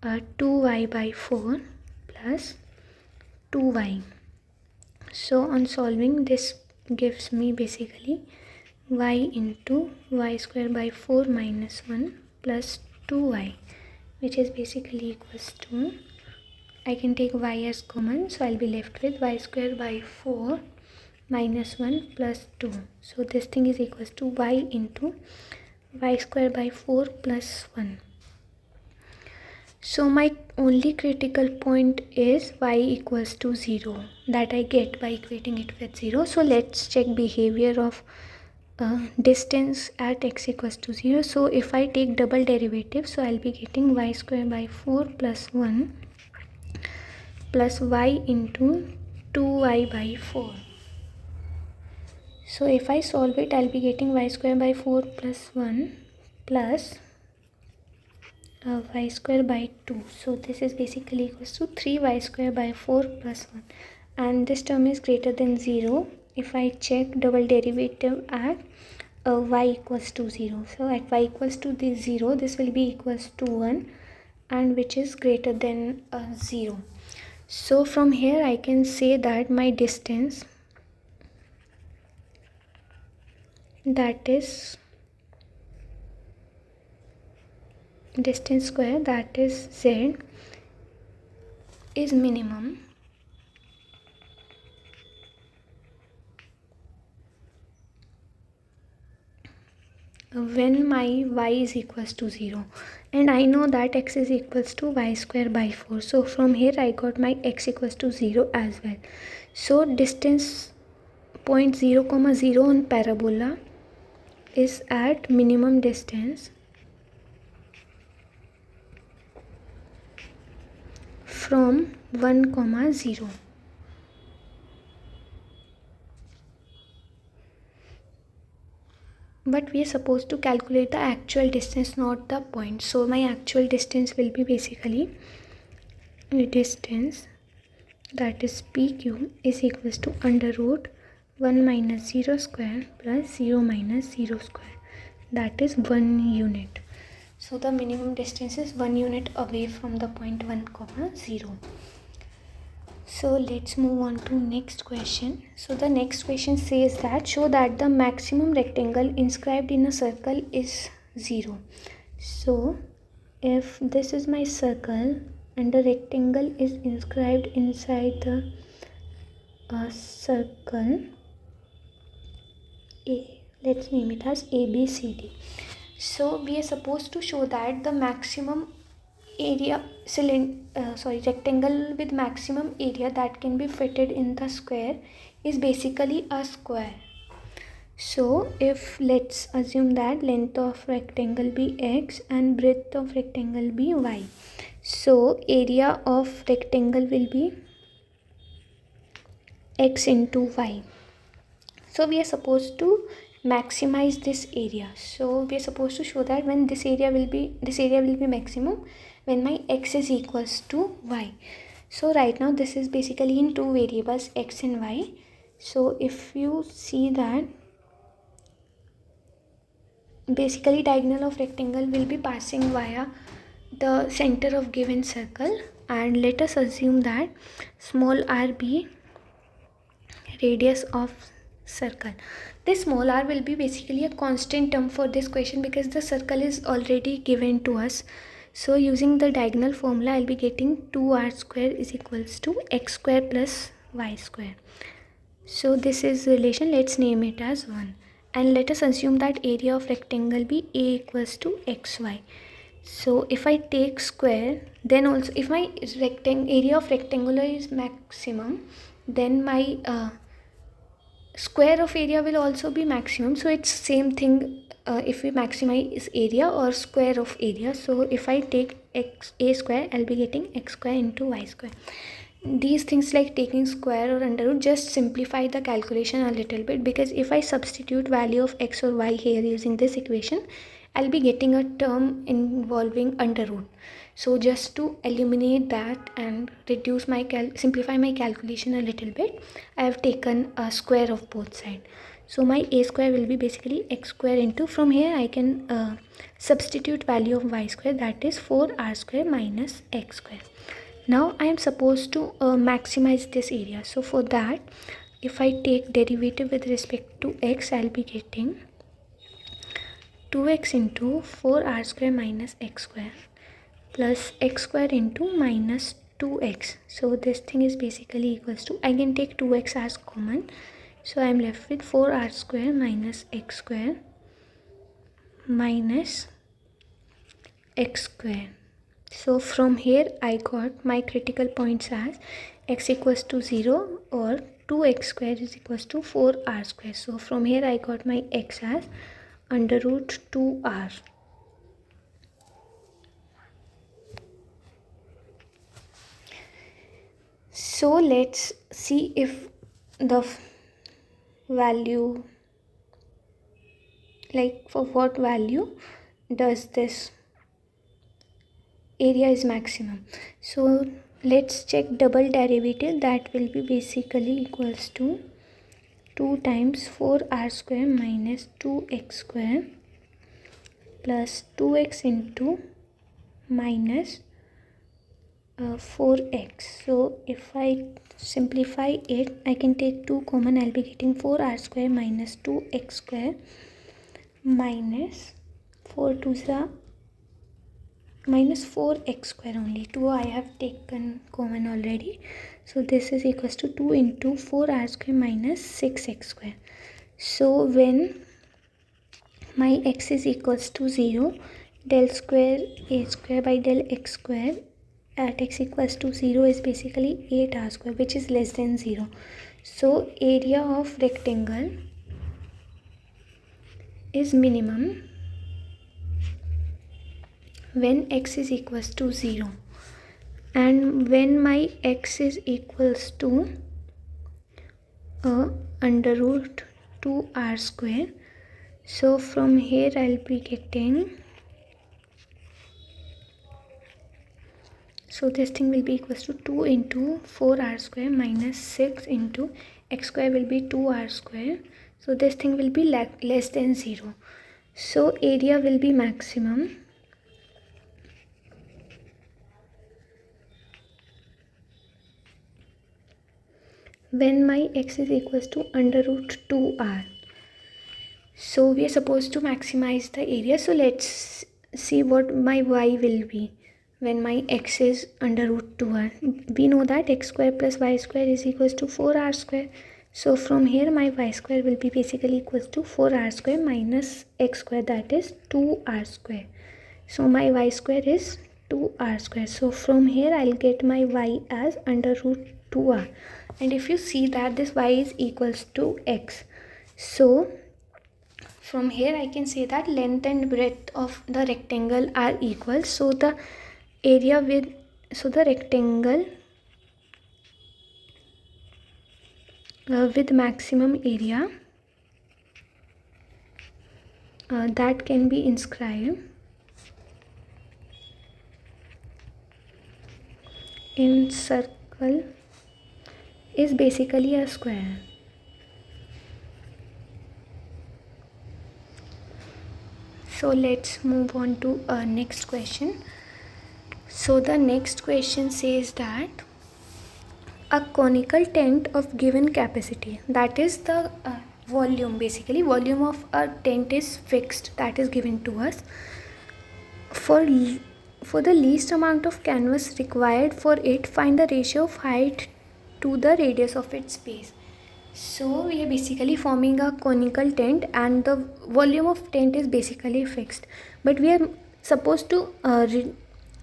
2y by 4 plus 2y. So on solving, this gives me basically y into y square by 4 minus 1 plus 2y, which is basically equals to, I can take y as common, so I'll be left with y square by 4 minus 1 plus 2. So this thing is equals to y into y square by 4 plus 1. So my only critical point is y equals to 0, that I get by equating it with 0. So let's check behavior of distance at x equals to 0. So if I take double derivative, so I'll be getting y square by 4 plus 1 plus y into 2y by 4. So if I solve it, I'll be getting y square by 4 plus 1 plus y square by 2. So this is basically equals to 3y square by 4 plus 1. And this term is greater than 0. If I check double derivative at y equals to 0. So at y equals to the 0, this will be equals to 1, and which is greater than 0. So from here I can say that my distance, that is distance square, that is z, is minimum when my y is equals to 0, and I know that x is equals to y square by 4. So from here I got my x equals to 0 as well. So distance point 0 comma 0 on parabola is at minimum distance from 1 comma 0. But we are supposed to calculate the actual distance, not the point. So my actual distance will be basically distance, that is PQ, is equals to under root 1 minus 0 square plus 0 minus 0 square, that is 1 unit. So the minimum distance is 1 unit away from the point 1 comma 0. So let's move on to next question. So the next question says that show that the maximum rectangle inscribed in a circle is 0. So if this is my circle and the rectangle is inscribed inside the circle A, let's name it as ABCD. So we are supposed to show that the maximum area rectangle with maximum area that can be fitted in the square is basically a square. So if let's assume that length of rectangle be x and breadth of rectangle be y, so area of rectangle will be x into y. So we are supposed to maximize this area. So we are supposed to show that when this area will be maximum when my x is equals to y. So right now this is basically in two variables, x and y. So if you see that basically diagonal of rectangle will be passing via the center of given circle, and let us assume that small r be radius of circle. This small r will be basically a constant term for this question because the circle is already given to us. So using the diagonal formula, I'll be getting 2r square is equals to x square plus y square. So this is relation, let's name it as 1. And let us assume that area of rectangle be a equals to xy. So if I take square, then also if my area of rectangular is maximum, then my square of area will also be maximum. So it's same thing if we maximize area or square of area. So if I take a square, I'll be getting x square into y square. These things like taking square or under root just simplify the calculation a little bit, because if I substitute value of x or y here using this equation, I'll be getting a term involving under root. So just to eliminate that and reduce my simplify my calculation a little bit, I have taken a square of both sides. So my a square will be basically x square into, from here I can substitute value of y square, that is 4r square minus x square. Now I am supposed to maximize this area. So for that, if I take derivative with respect to x, I'll be getting 2x into 4r square minus x square plus x square into minus 2x. So this thing is basically equals to, I can take 2x as common. So I am left with 4r square minus x square minus x square. So from here I got my critical points as x equals to 0 or 2x square is equals to 4r square. So from here I got my x as under root 2r. So let's see if the value, like for what value does this area is maximum. So let's check double derivative. That will be basically equals to 2 times 4r square minus 2x square plus 2x into minus 4x. So if I simplify it, I can take 2 common. I'll be getting 4r square minus 2x square minus 4 to the minus 4x square only. 2 I have taken common already. So this is equals to 2 into 4r square minus 6x square. So when my x is equals to 0, del square a square by del x square at x equals to 0 is basically 8r square, which is less than 0. So area of rectangle is minimum when x is equals to 0, and when my x is equals to under root 2r square. So from here I'll be getting, so this thing will be equals to 2 into 4r square minus 6 into x square will be 2r square. So this thing will be less than 0. So area will be maximum when my x is equals to under root 2r. So we are supposed to maximize the area. So let's see what my y will be when my x is under root 2r. We know that x square plus y square is equals to 4r square. So from here my y square will be basically equals to 4r square minus x square, that is 2r square. So my y square is 2r square. So from here I'll get my y as under root 2r. And if you see that this y is equals to x, so from here I can say that length and breadth of the rectangle are equal. So the area with, so the rectangle with maximum area that can be inscribed in circle is basically a square. So let's move on to next question. So the next question says that a conical tent of given capacity, that is the volume, basically volume of a tent is fixed, that is given to us. For the least amount of canvas required for it, find the ratio of height to the radius of its base. So we are basically forming a conical tent and the volume of tent is basically fixed, but we are supposed to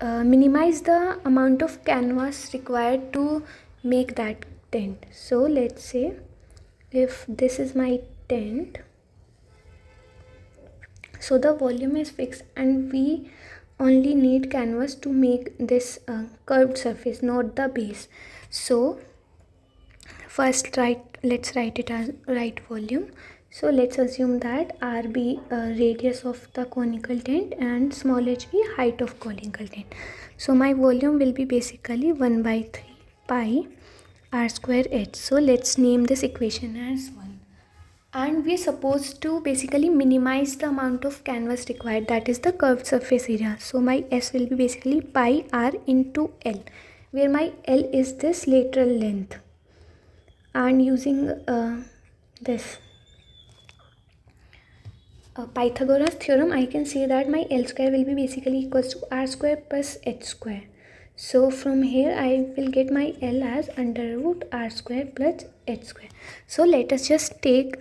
minimize the amount of canvas required to make that tent. So let's say if this is my tent, so the volume is fixed and we only need canvas to make this curved surface, not the base. So first let's write it as right volume. So let's assume that r be radius of the conical tent and small h be height of conical tent. So my volume will be basically 1 by 3 pi r square h. So let's name this equation as 1. And we are supposed to basically minimize the amount of canvas required, that is the curved surface area. So my s will be basically pi r into l, where my l is this lateral length. And using this Pythagoras theorem, I can say that my L square will be basically equals to R square plus H square. So from here I will get my L as under root R square plus H square. So let us just take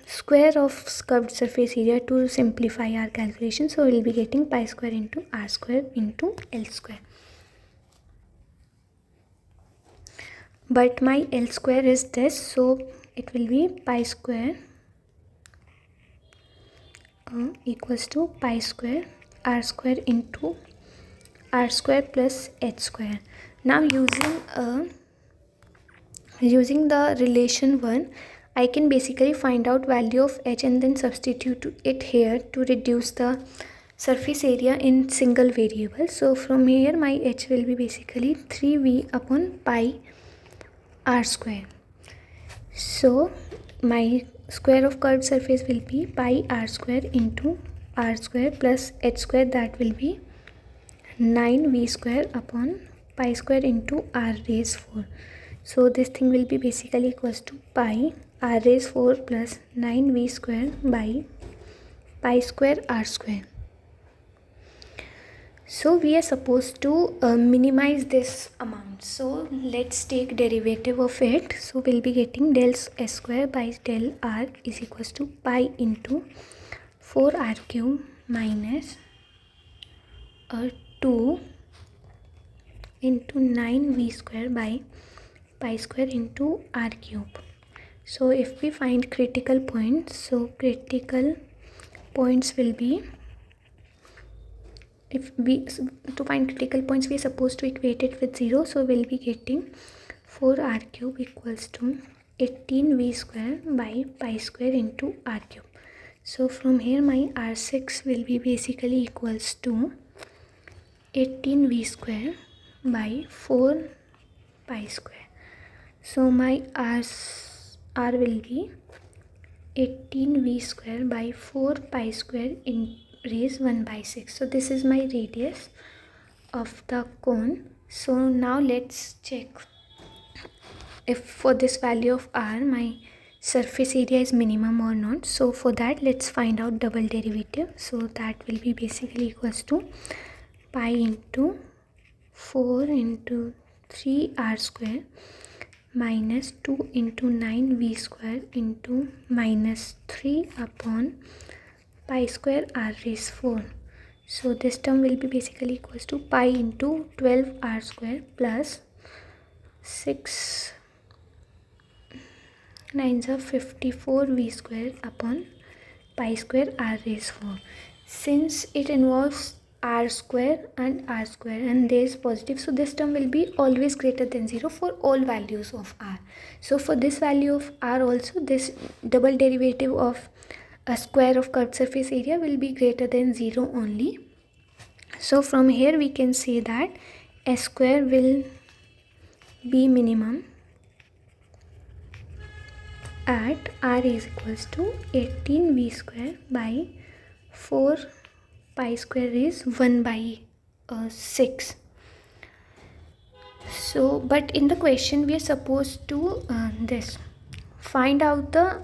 square of curved surface area to simplify our calculation. So we will be getting pi square into R square into L square. But my L square is this, so it will be pi square equals to pi square R square into R square plus H square. Now using Using the relation 1, I can basically find out value of h and then substitute it here to reduce the surface area in single variable. So from here my h will be basically 3v upon pi r square. So my square of curved surface will be pi r square into r square plus h square, that will be 9v square upon pi square into r raised 4. So this thing will be basically equals to pi r raised 4 plus 9v square by pi square r square. So we are supposed to minimize this amount. So let's take derivative of it. So we'll be getting del s square by del r is equals to pi into 4r cube minus 2 into 9v square by pi square into r cube. So if we find critical points, so critical points will be, to find critical points we are supposed to equate it with 0. So we'll be getting 4r cube equals to 18v square by pi square into r cube. So from here my r6 will be basically equals to 18v square by 4 pi square. So my r will be 18v square by 4 pi square in raised 1 by 6. So this is my radius of the cone. So now let's check if for this value of r my surface area is minimum or not. So for that let's find out double derivative. So that will be basically equals to pi into 4 into 3r square minus 2 into 9v square into minus 3 upon pi square r raised 4. So this term will be basically equals to pi into 12r square plus 6 9s are 54v square upon pi square r raised 4. Since it involves r square and there is positive, so this term will be always greater than 0 for all values of r. So for this value of r also, this double derivative of a square of curved surface area will be greater than 0 only. So from here we can say that s square will be minimum at r is equals to 18v square by 4 pi square is 1 by 6. So but in the question we are supposed to find out the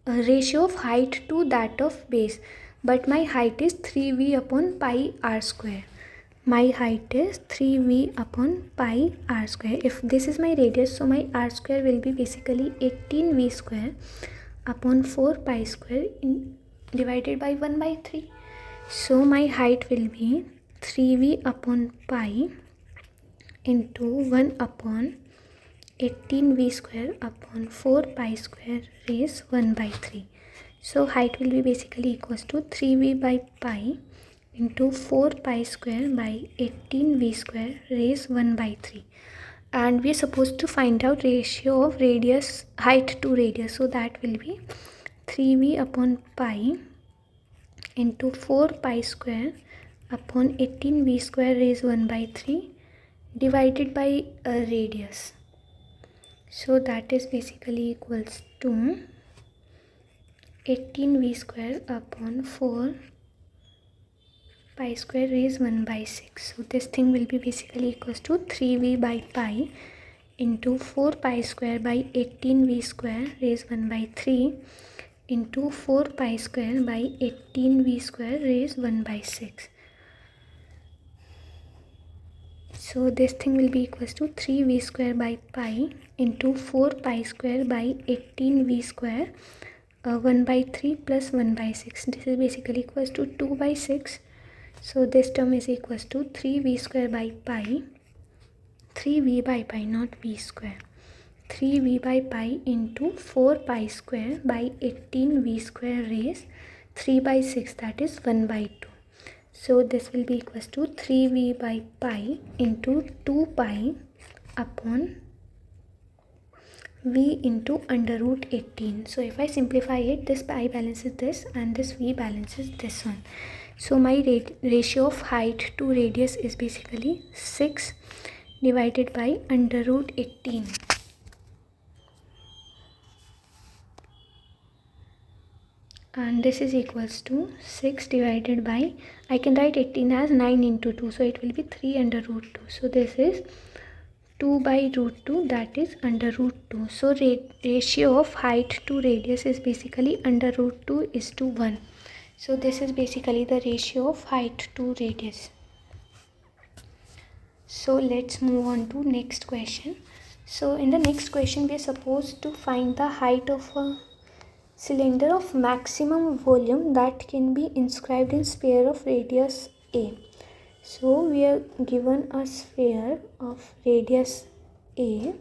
ratio of height to that of base, but my height is 3v upon pi r square. My height is 3v upon pi r square. If this is my radius, so my r square will be basically 18v square upon 4 pi square divided by 1 by 3. So my height will be 3v upon pi into 1 upon 18v square upon 4 pi square raised 1 by 3. So height will be basically equals to 3v by pi into 4 pi square by 18v square raised 1 by 3. And we are supposed to find out ratio of radius height to radius. So that will be 3v upon pi into 4 pi square upon 18v square raised 1 by 3 divided by a radius. So that is basically equals to 18v square upon 4 pi square raised 1 by 6. So this thing will be basically equals to 3v by pi into 4 pi square by 18v square raised 1 by 3 into 4 pi square by 18v square raised 1 by 6. So this thing will be equals to 3v square by pi into 4 pi square by 18v square 1 by 3 plus 1 by 6. This is basically equals to 2 by 6. So this term is equals to 3v square by pi, 3v by pi, not v square, 3v by pi into 4 pi square by 18v square raised 3 by 6, that is 1 by 2. So this will be equals to 3v by pi into 2 pi upon v into under root 18. So if I simplify it, this I balances this and this v balances this one. So my ratio of height to radius is basically 6 divided by under root 18. And this is equals to 6 divided by, I can write 18 as 9 into 2. So it will be 3 under root 2. So this is 2 by root 2, that is under root 2. So ratio of height to radius is basically under root 2 is to 1. So this is basically the ratio of height to radius. So let's move on to next question. So in the next question we are supposed to find the height of a cylinder of maximum volume that can be inscribed in sphere of radius a. So we are given a sphere of radius a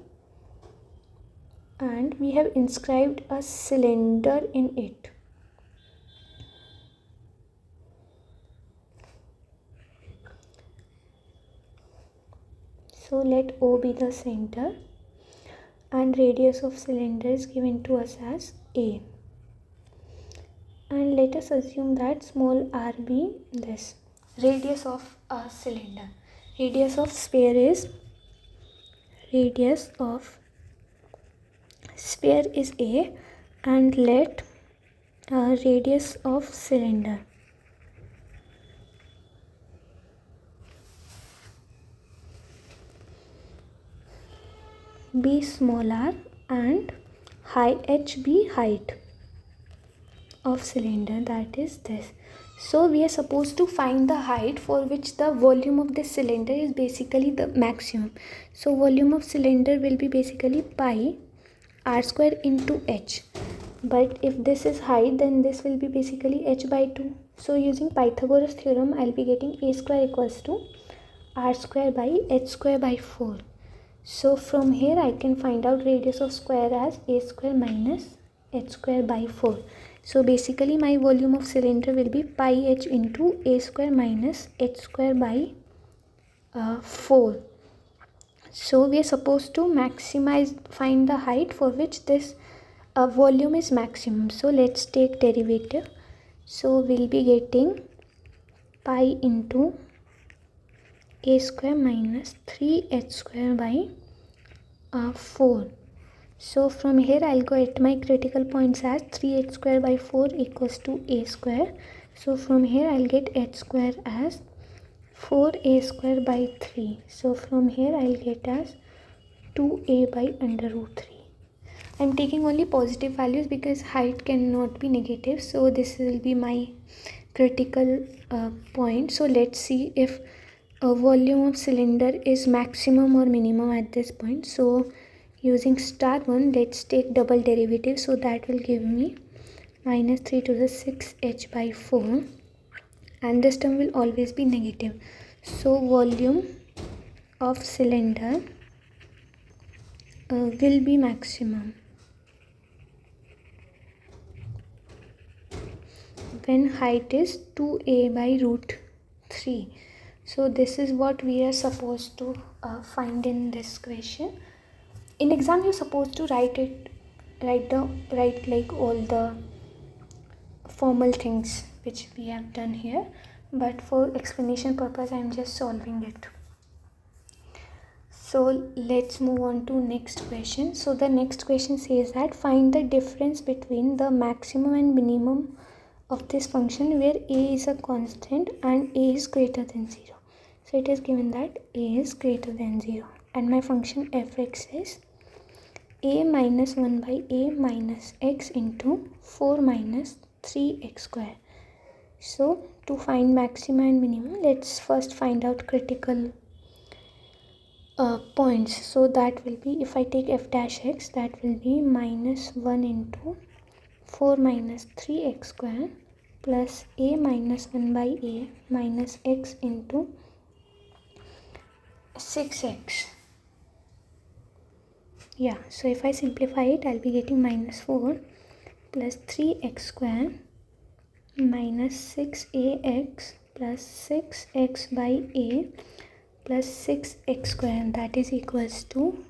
and we have inscribed a cylinder in it. So let O be the center and radius of cylinder is given to us as a. And let us assume that small r be this radius of a cylinder. Radius of sphere is a and let radius of cylinder be small r and h be height of cylinder, that is this. So we are supposed to find the height for which the volume of this cylinder is basically the maximum. So volume of cylinder will be basically pi r square into h. But if this is height, then this will be basically h by 2. So using Pythagoras theorem, I'll be getting a square equals to r square by h square by 4. So from here I can find out radius of square as a square minus h square by 4. So basically my volume of cylinder will be pi h into a square minus h square by 4. So we are supposed to find the height for which this volume is maximum. So let's take derivative. So we'll be getting pi into a square minus 3h square by 4. So from here I'll get my critical points as 3h square by 4 equals to a square. So from here I'll get h square as 4a square by 3. So from here I'll get as 2a by under root 3. I'm taking only positive values because height cannot be negative. So this will be my critical point. So let's see if a volume of cylinder is maximum or minimum at this point. So using star 1, let's take double derivative. So that will give me minus 3 to the 6h by 4. And this term will always be negative. So volume of cylinder will be maximum when height is 2a by root 3. So this is what we are supposed to find in this question. In exam you're supposed to write like all the formal things which we have done here, but for explanation purpose I'm just solving it. So let's move on to next question. So the next question says that find the difference between the maximum and minimum of this function where a is a constant and a is greater than 0. So it is given that a is greater than 0 and my function fx is a minus 1 by a minus x into 4 minus 3x square. So to find maxima and minima, let's first find out critical points. So that will be, if I take f dash x, that will be minus 1 into 4 minus 3x square plus a minus 1 by a minus x into 6x. Yeah, so if I simplify it, I'll be getting minus 4 plus 3x square minus 6ax plus 6x by a plus 6x square, that is equals to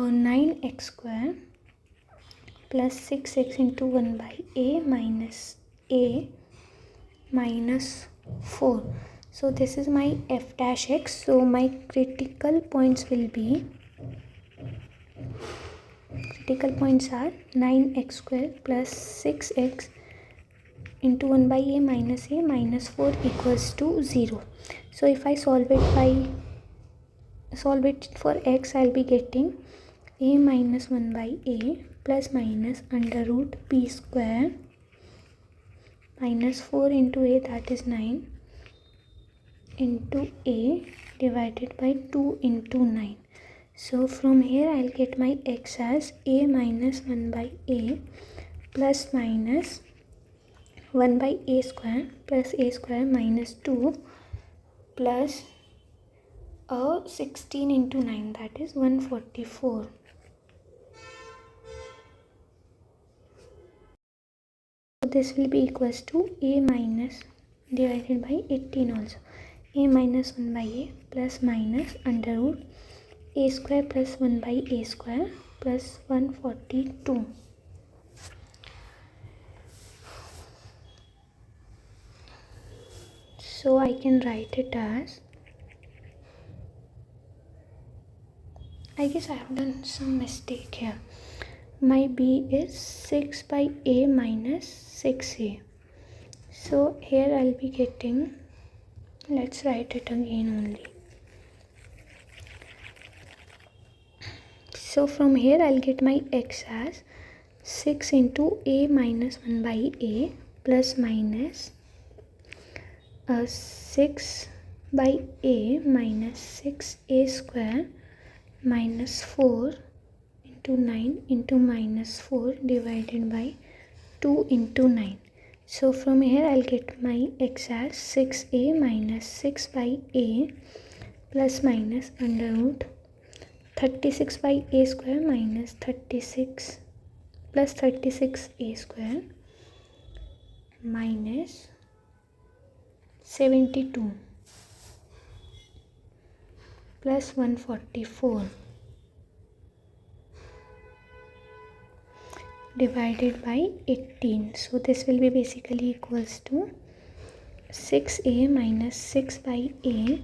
9x square plus 6x into 1 by a minus 4. So this is my f dash x. So my critical points are 9x square plus 6x into 1 by a minus 4 equals to 0. So if I solve it for x, I'll be getting a minus 1 by a plus minus under root b square minus 4 into a, that is 9, into a divided by 2 into 9. So from here I'll get my x as a minus 1 by a plus minus 1 by a square plus a square minus 2 plus 16 into 9, that is 144. So this will be equals to a minus divided by 18 also. A minus 1 by a plus minus under root a square plus 1 by a square plus 142. So I can write it as, I guess I have done some mistake here. My b is 6 by a minus 6a. So here I'll be getting, let's write it again only. So from here I'll get my x as 6 into a minus 1 by a plus minus 6 by a minus 6a square minus 4 into 9 into minus 4 divided by 2 into 9. So from here I'll get my x as 6a minus 6 by a plus minus under root 36 by a square minus 36 plus 36a square minus 72 plus 144 divided by 18. So this will be basically equals to 6a minus 6 by a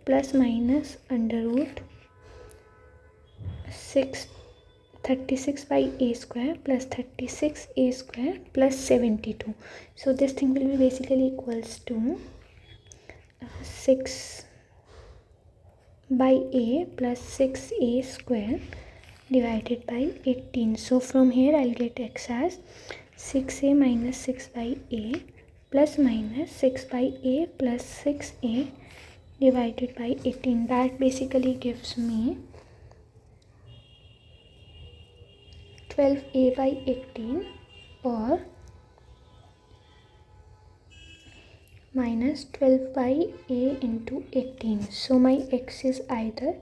plus minus under root 36 by a square plus 36a square plus 72. So this thing will be basically equals to 6 by a plus 6a square divided by 18. So from here I'll get x as 6a minus 6 by a plus minus 6 by a plus 6a divided by 18. That basically gives me 12a by 18 or minus 12 by a into 18. So my x is either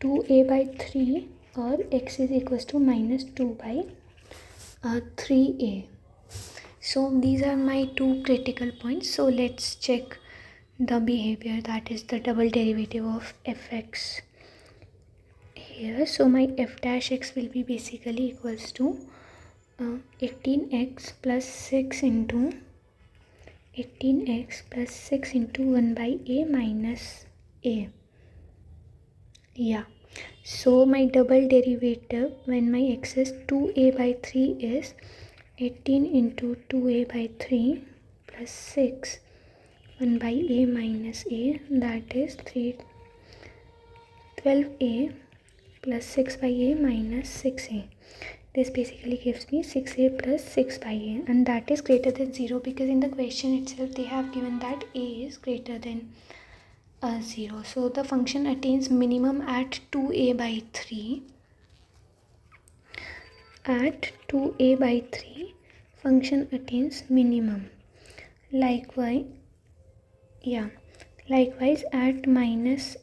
2a by 3 or x is equals to minus 2 by 3a. So these are my two critical points. So let's check the behavior, that is the double derivative of fx here. So my f dash x will be basically equals to 18x plus 6 into 18x plus 6 into 1 by a minus a. Yeah. So my double derivative when my x is 2a by 3 is 18 into 2a by 3 plus 6 1 by a minus a, that is 12a plus 6 by a minus 6a. This basically gives me 6a plus 6 by a, and that is greater than 0 because in the question itself they have given that a is greater than 0. So the function attains minimum at 2a by 3. At 2a by 3 function attains minimum. Likewise at minus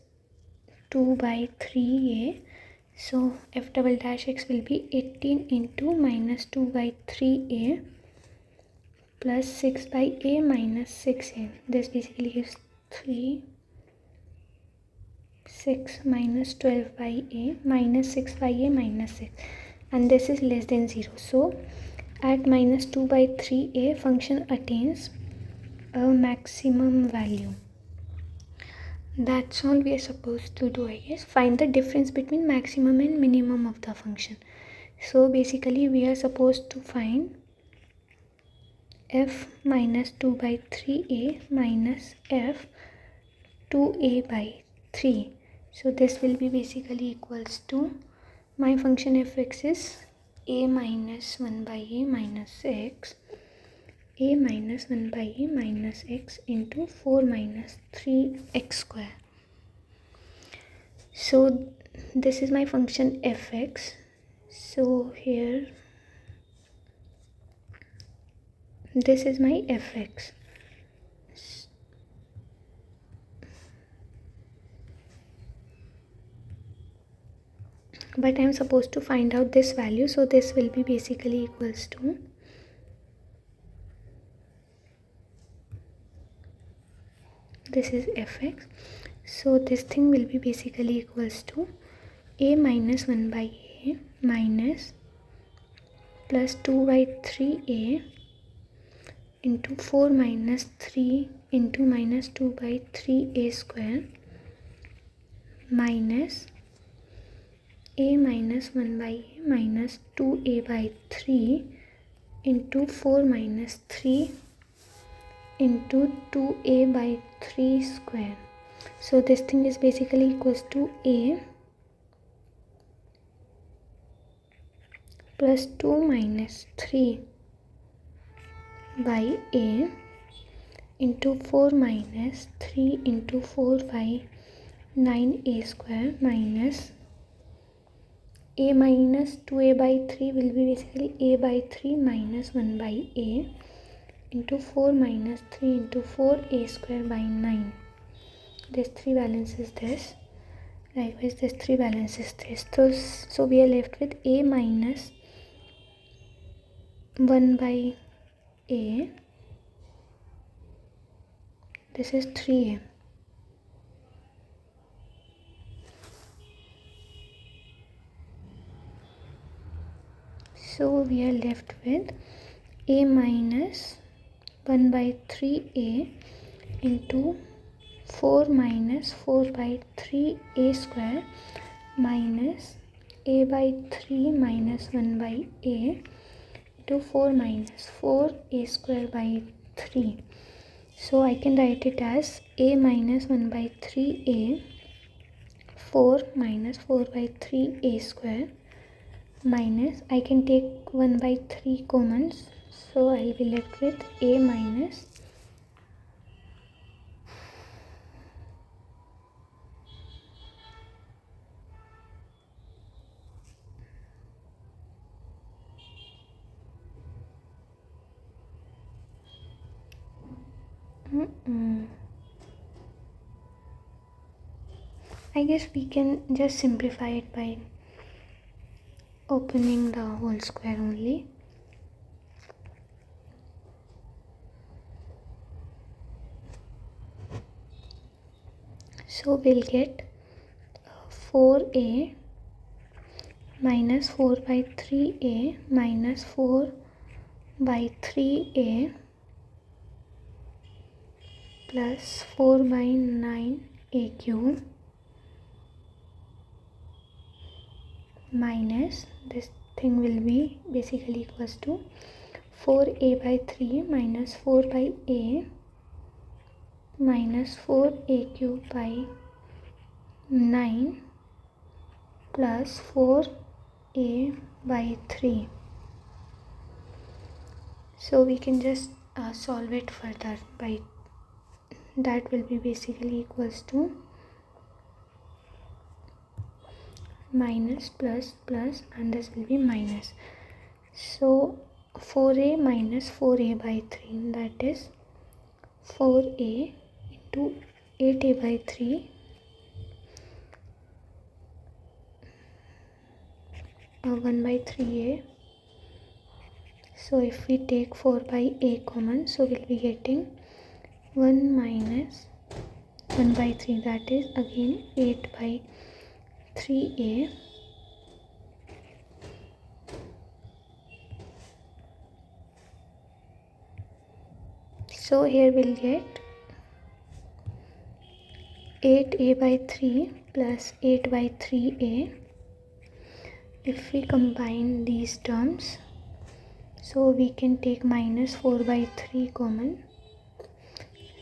2 by 3a, so f double dash x will be 18 into minus 2 by 3a plus 6 by a minus 6a. This basically gives 3 6 minus 12 by a minus 6 by a minus 6, and this is less than 0. So at minus 2 by 3a, function attains a maximum value. That's all we are supposed to do, I guess. Find the difference between maximum and minimum of the function. So basically we are supposed to find f minus 2 by 3a minus f 2a by 3. So this will be basically equals to, my function fx is a minus 1 by a minus x, a minus 1 by a minus x into 4 minus 3x square. So this is my function fx. So here this is my fx. But I am supposed to find out this value, so this will be basically equals to this is fx. So this thing will be basically equals to a minus 1 by a minus plus 2 by 3a into 4 minus 3 into minus 2 by 3a square minus a minus 1 by a minus 2a by 3 into 4 minus 3 into 2a by 3 square. So this thing is basically equals to a plus 2 minus 3 by a into 4 minus 3 into 4 by 9a square minus a minus 2a by 3 will be basically a by 3 minus 1 by a into 4 minus 3 into 4a square by 9. This 3 balances this. Likewise this 3 balances this. So we are left with a minus 1 by a. This is 3a. So we are left with a minus 1 by 3a into 4 minus 4 by 3a square minus a by 3 minus 1 by a into 4 minus 4a square by 3. So I can write it as a minus 1 by 3a 4 minus 4 by 3a square minus, I can take 1 by 3 commons, so I will be left with a minus I guess we can just simplify it by opening the whole square only. So we'll get 4a minus 4 by 3a minus 4 by 3a plus 4 by 9a cube minus, this thing will be basically equals to 4a by 3 minus 4 by a minus 4a cube by 9 plus 4a by 3. So we can just solve it further by that will be basically equals to minus plus plus, and this will be minus. So 4a minus 4a by 3, that is 4a into 8a by 3 1 by 3a. So if we take 4 by a common, so we'll be getting 1 minus 1 by 3, that is again 8 by 3a. So here we'll get 8a by 3 plus 8 by 3a. If we combine these terms, so we can take minus 4 by 3 common,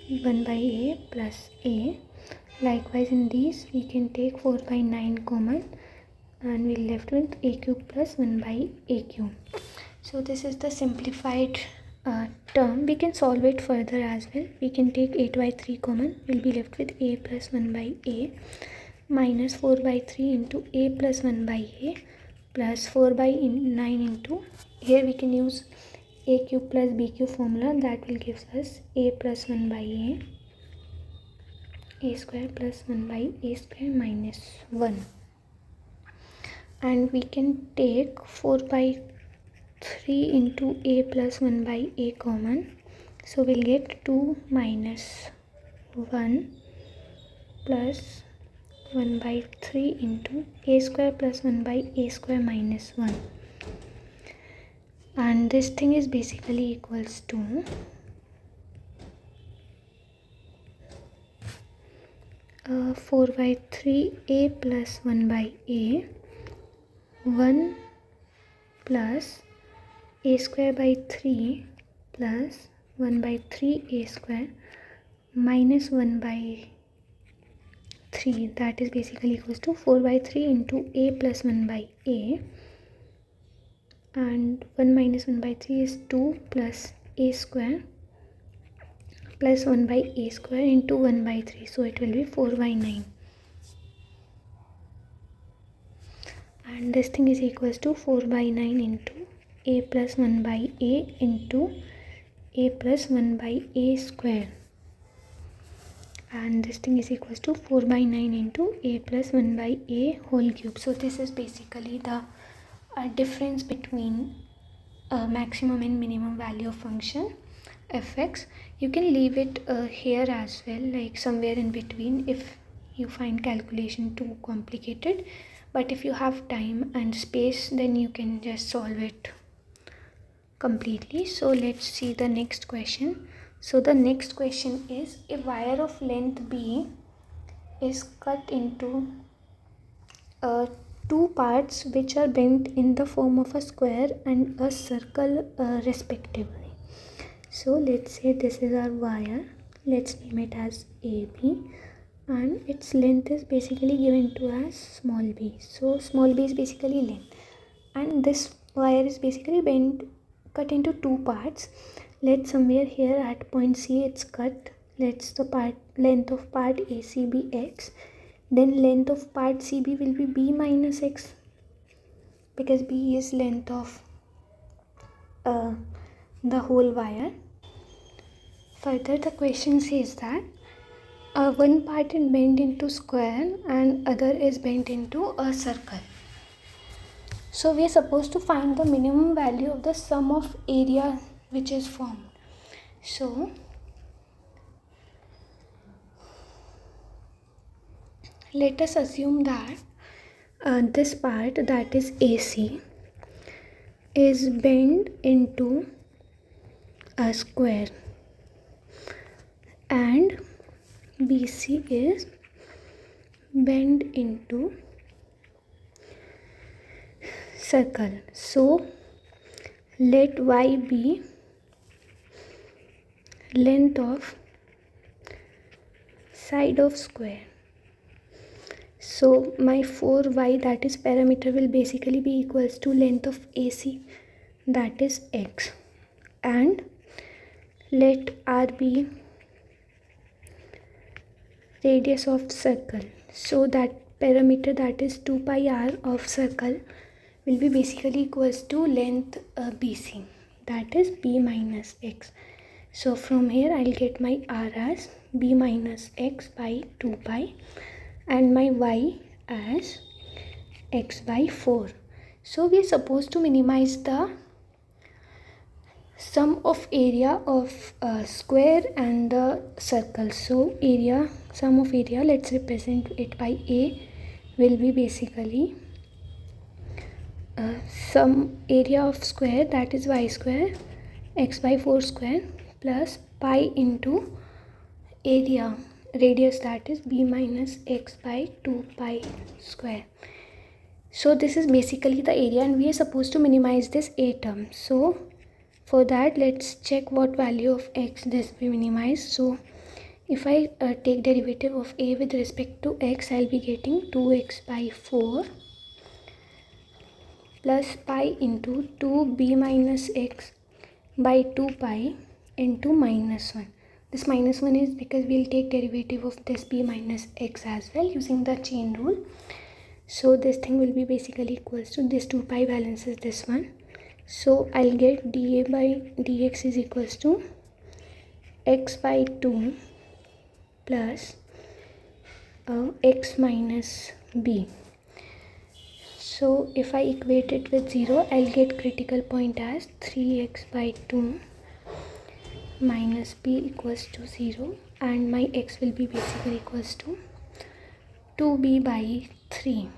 1 by a plus a. Likewise in these we can take 4 by 9 common, and we're left with a cube plus 1 by a cube. So this is the simplified term. We can solve it further as well. We can take 8 by 3 common, we'll be left with a plus 1 by a minus 4 by 3 into a plus 1 by a plus 4 by 9 into, here we can use a cube plus b cube formula, that will give us a plus 1 by a square plus 1 by a square minus 1. And we can take 4 by 3 into a plus 1 by a common, so we'll get 2 minus 1 plus 1 by 3 into a square plus 1 by a square minus 1. And this thing is basically equals to 4 by 3 a plus 1 by a, 1 plus a square by 3 plus 1 by 3 a square minus 1 by 3, that is basically equals to 4 by 3 into a plus 1 by a, and 1 minus 1 by 3 is 2 plus a square plus 1 by a square into 1 by 3, so it will be 4 by 9. And this thing is equals to 4 by 9 into a plus 1 by a into a plus 1 by a square, and this thing is equals to 4 by 9 into a plus 1 by a whole cube. So this is basically the difference between maximum and minimum value of function fx. You can leave it here as well, like somewhere in between, if you find calculation too complicated, but if you have time and space, then you can just solve it completely. So let's see the next question. So the next question is, a wire of length b is cut into two parts which are bent in the form of a square and a circle respectively. So let's say this is our wire, let's name it as AB, and its length is basically given to as small b. So small b is basically length, and this wire is basically cut into two parts. Let's somewhere here at point C it's cut. Let's the length of part AC be x, then length of part CB will be b minus x, because b is length of the whole wire. Further, the question says that one part is bent into square and other is bent into a circle. So we are supposed to find the minimum value of the sum of area which is formed. So let us assume that this part, that is AC, is bent into a square and BC is bent into circle. So let y be length of side of square. So my 4y, that is parameter, will basically be equals to length of AC, that is x, and let r be radius of circle. So that parameter, that is 2 pi r of circle, will be basically equals to length BC, that is b minus x. So from here I'll get my r as b minus x by 2 pi and my y as x by 4. So we are supposed to minimize the sum of area of square and the circle. So sum of area, let's represent it by A, will be basically sum area of square, that is y square x by 4 square plus pi into area radius, that is b minus x by 2 pi square. So this is basically the area and we are supposed to minimize this A term. So for that, let's check what value of x this will minimize. So if I take derivative of A with respect to x, I'll be getting 2x by 4 plus pi into 2b minus x by 2 pi into minus 1. This minus 1 is because we'll take derivative of this b minus x as well using the chain rule. So this thing will be basically equals to this 2 pi balances this one. So I'll get dA by dx is equals to x by 2 plus x minus b. So if I equate it with 0, I'll get critical point as 3x by 2 minus b equals to 0, and my x will be basically equals to 2b by 3.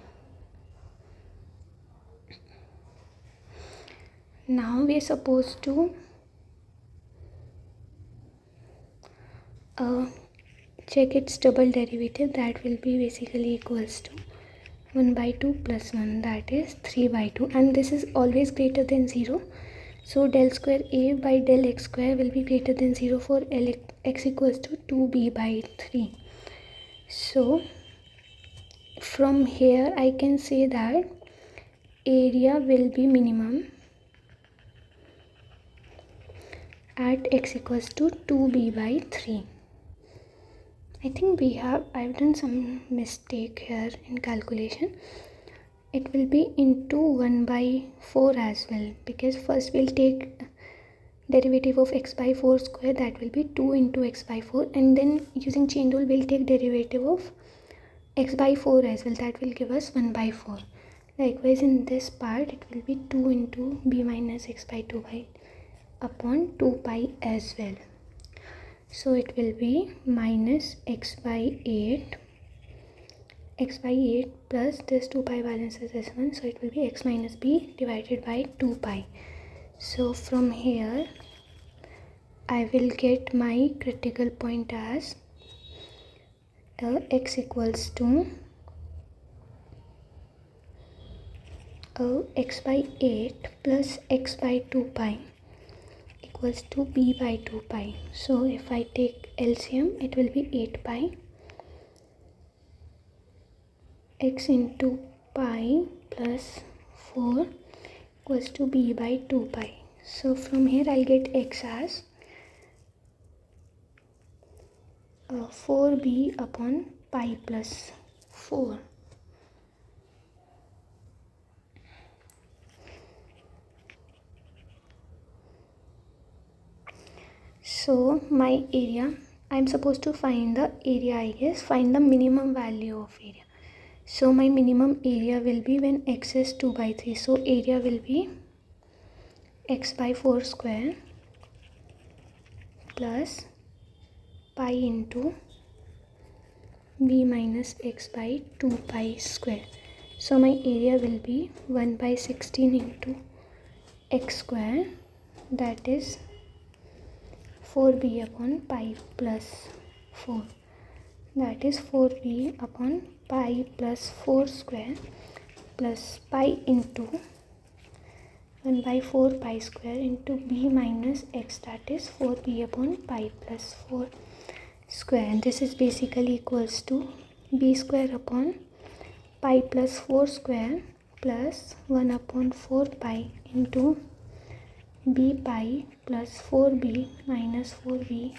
Now we are supposed to check its double derivative, that will be basically equals to 1 by 2 plus 1, that is 3 by 2, and this is always greater than 0. So del square A by del x square will be greater than 0 for x equals to 2b by 3. So from here I can say that area will be minimum at x equals to 2b by 3. I think I've done some mistake here in calculation. It will be into 1 by 4 as well, because first we'll take derivative of x by 4 square, that will be 2 into x by 4, and then using chain rule we'll take derivative of x by 4 as well, that will give us 1 by 4. Likewise in this part it will be 2 into b minus x by 2 by upon 2 pi as well. So it will be minus x by 8 plus this 2 pi balances this one, so it will be x minus b divided by 2 pi. So from here I will get my critical point as x equals to x by 8 plus x by 2 pi equals to b by 2 pi. So if I take LCM, it will be 8 pi x into pi plus 4 equals to b by 2 pi. So from here I'll get x as 4b upon pi plus 4. So my area, I'm supposed to find the area, I guess, find the minimum value of area. So my minimum area will be when x is 2 by 3. So area will be x by 4 square plus pi into b minus x by 2 pi square. So my area will be 1 by 16 into x square, that is 4b upon pi plus 4, that is 4b upon pi plus 4 square plus pi into 1 by 4 pi square into b minus x, that is 4b upon pi plus 4 square, and this is basically equals to b square upon pi plus 4 square plus 1 upon 4 pi into b pi plus 4b minus 4b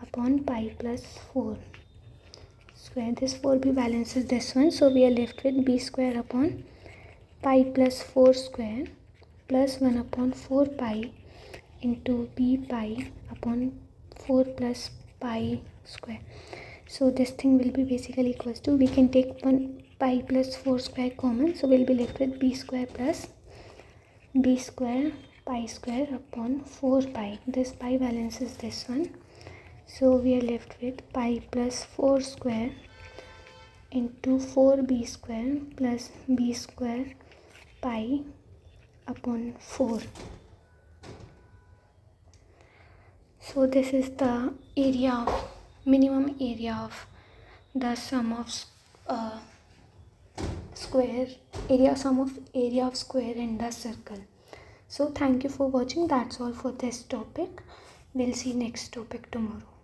upon pi plus 4 square. This 4b balances this one, so we are left with b square upon pi plus 4 square plus 1 upon 4 pi into b pi upon 4 plus pi square. So this thing will be basically equals to, we can take 1 pi plus 4 square common, so we'll be left with b square plus b square pi square upon 4 pi. This pi balances this one. So we are left with pi plus 4 square into 4b square plus b square pi upon 4. So this is the minimum area of the sum of area of square in the circle. So thank you for watching. That's all for this topic. We'll see next topic tomorrow.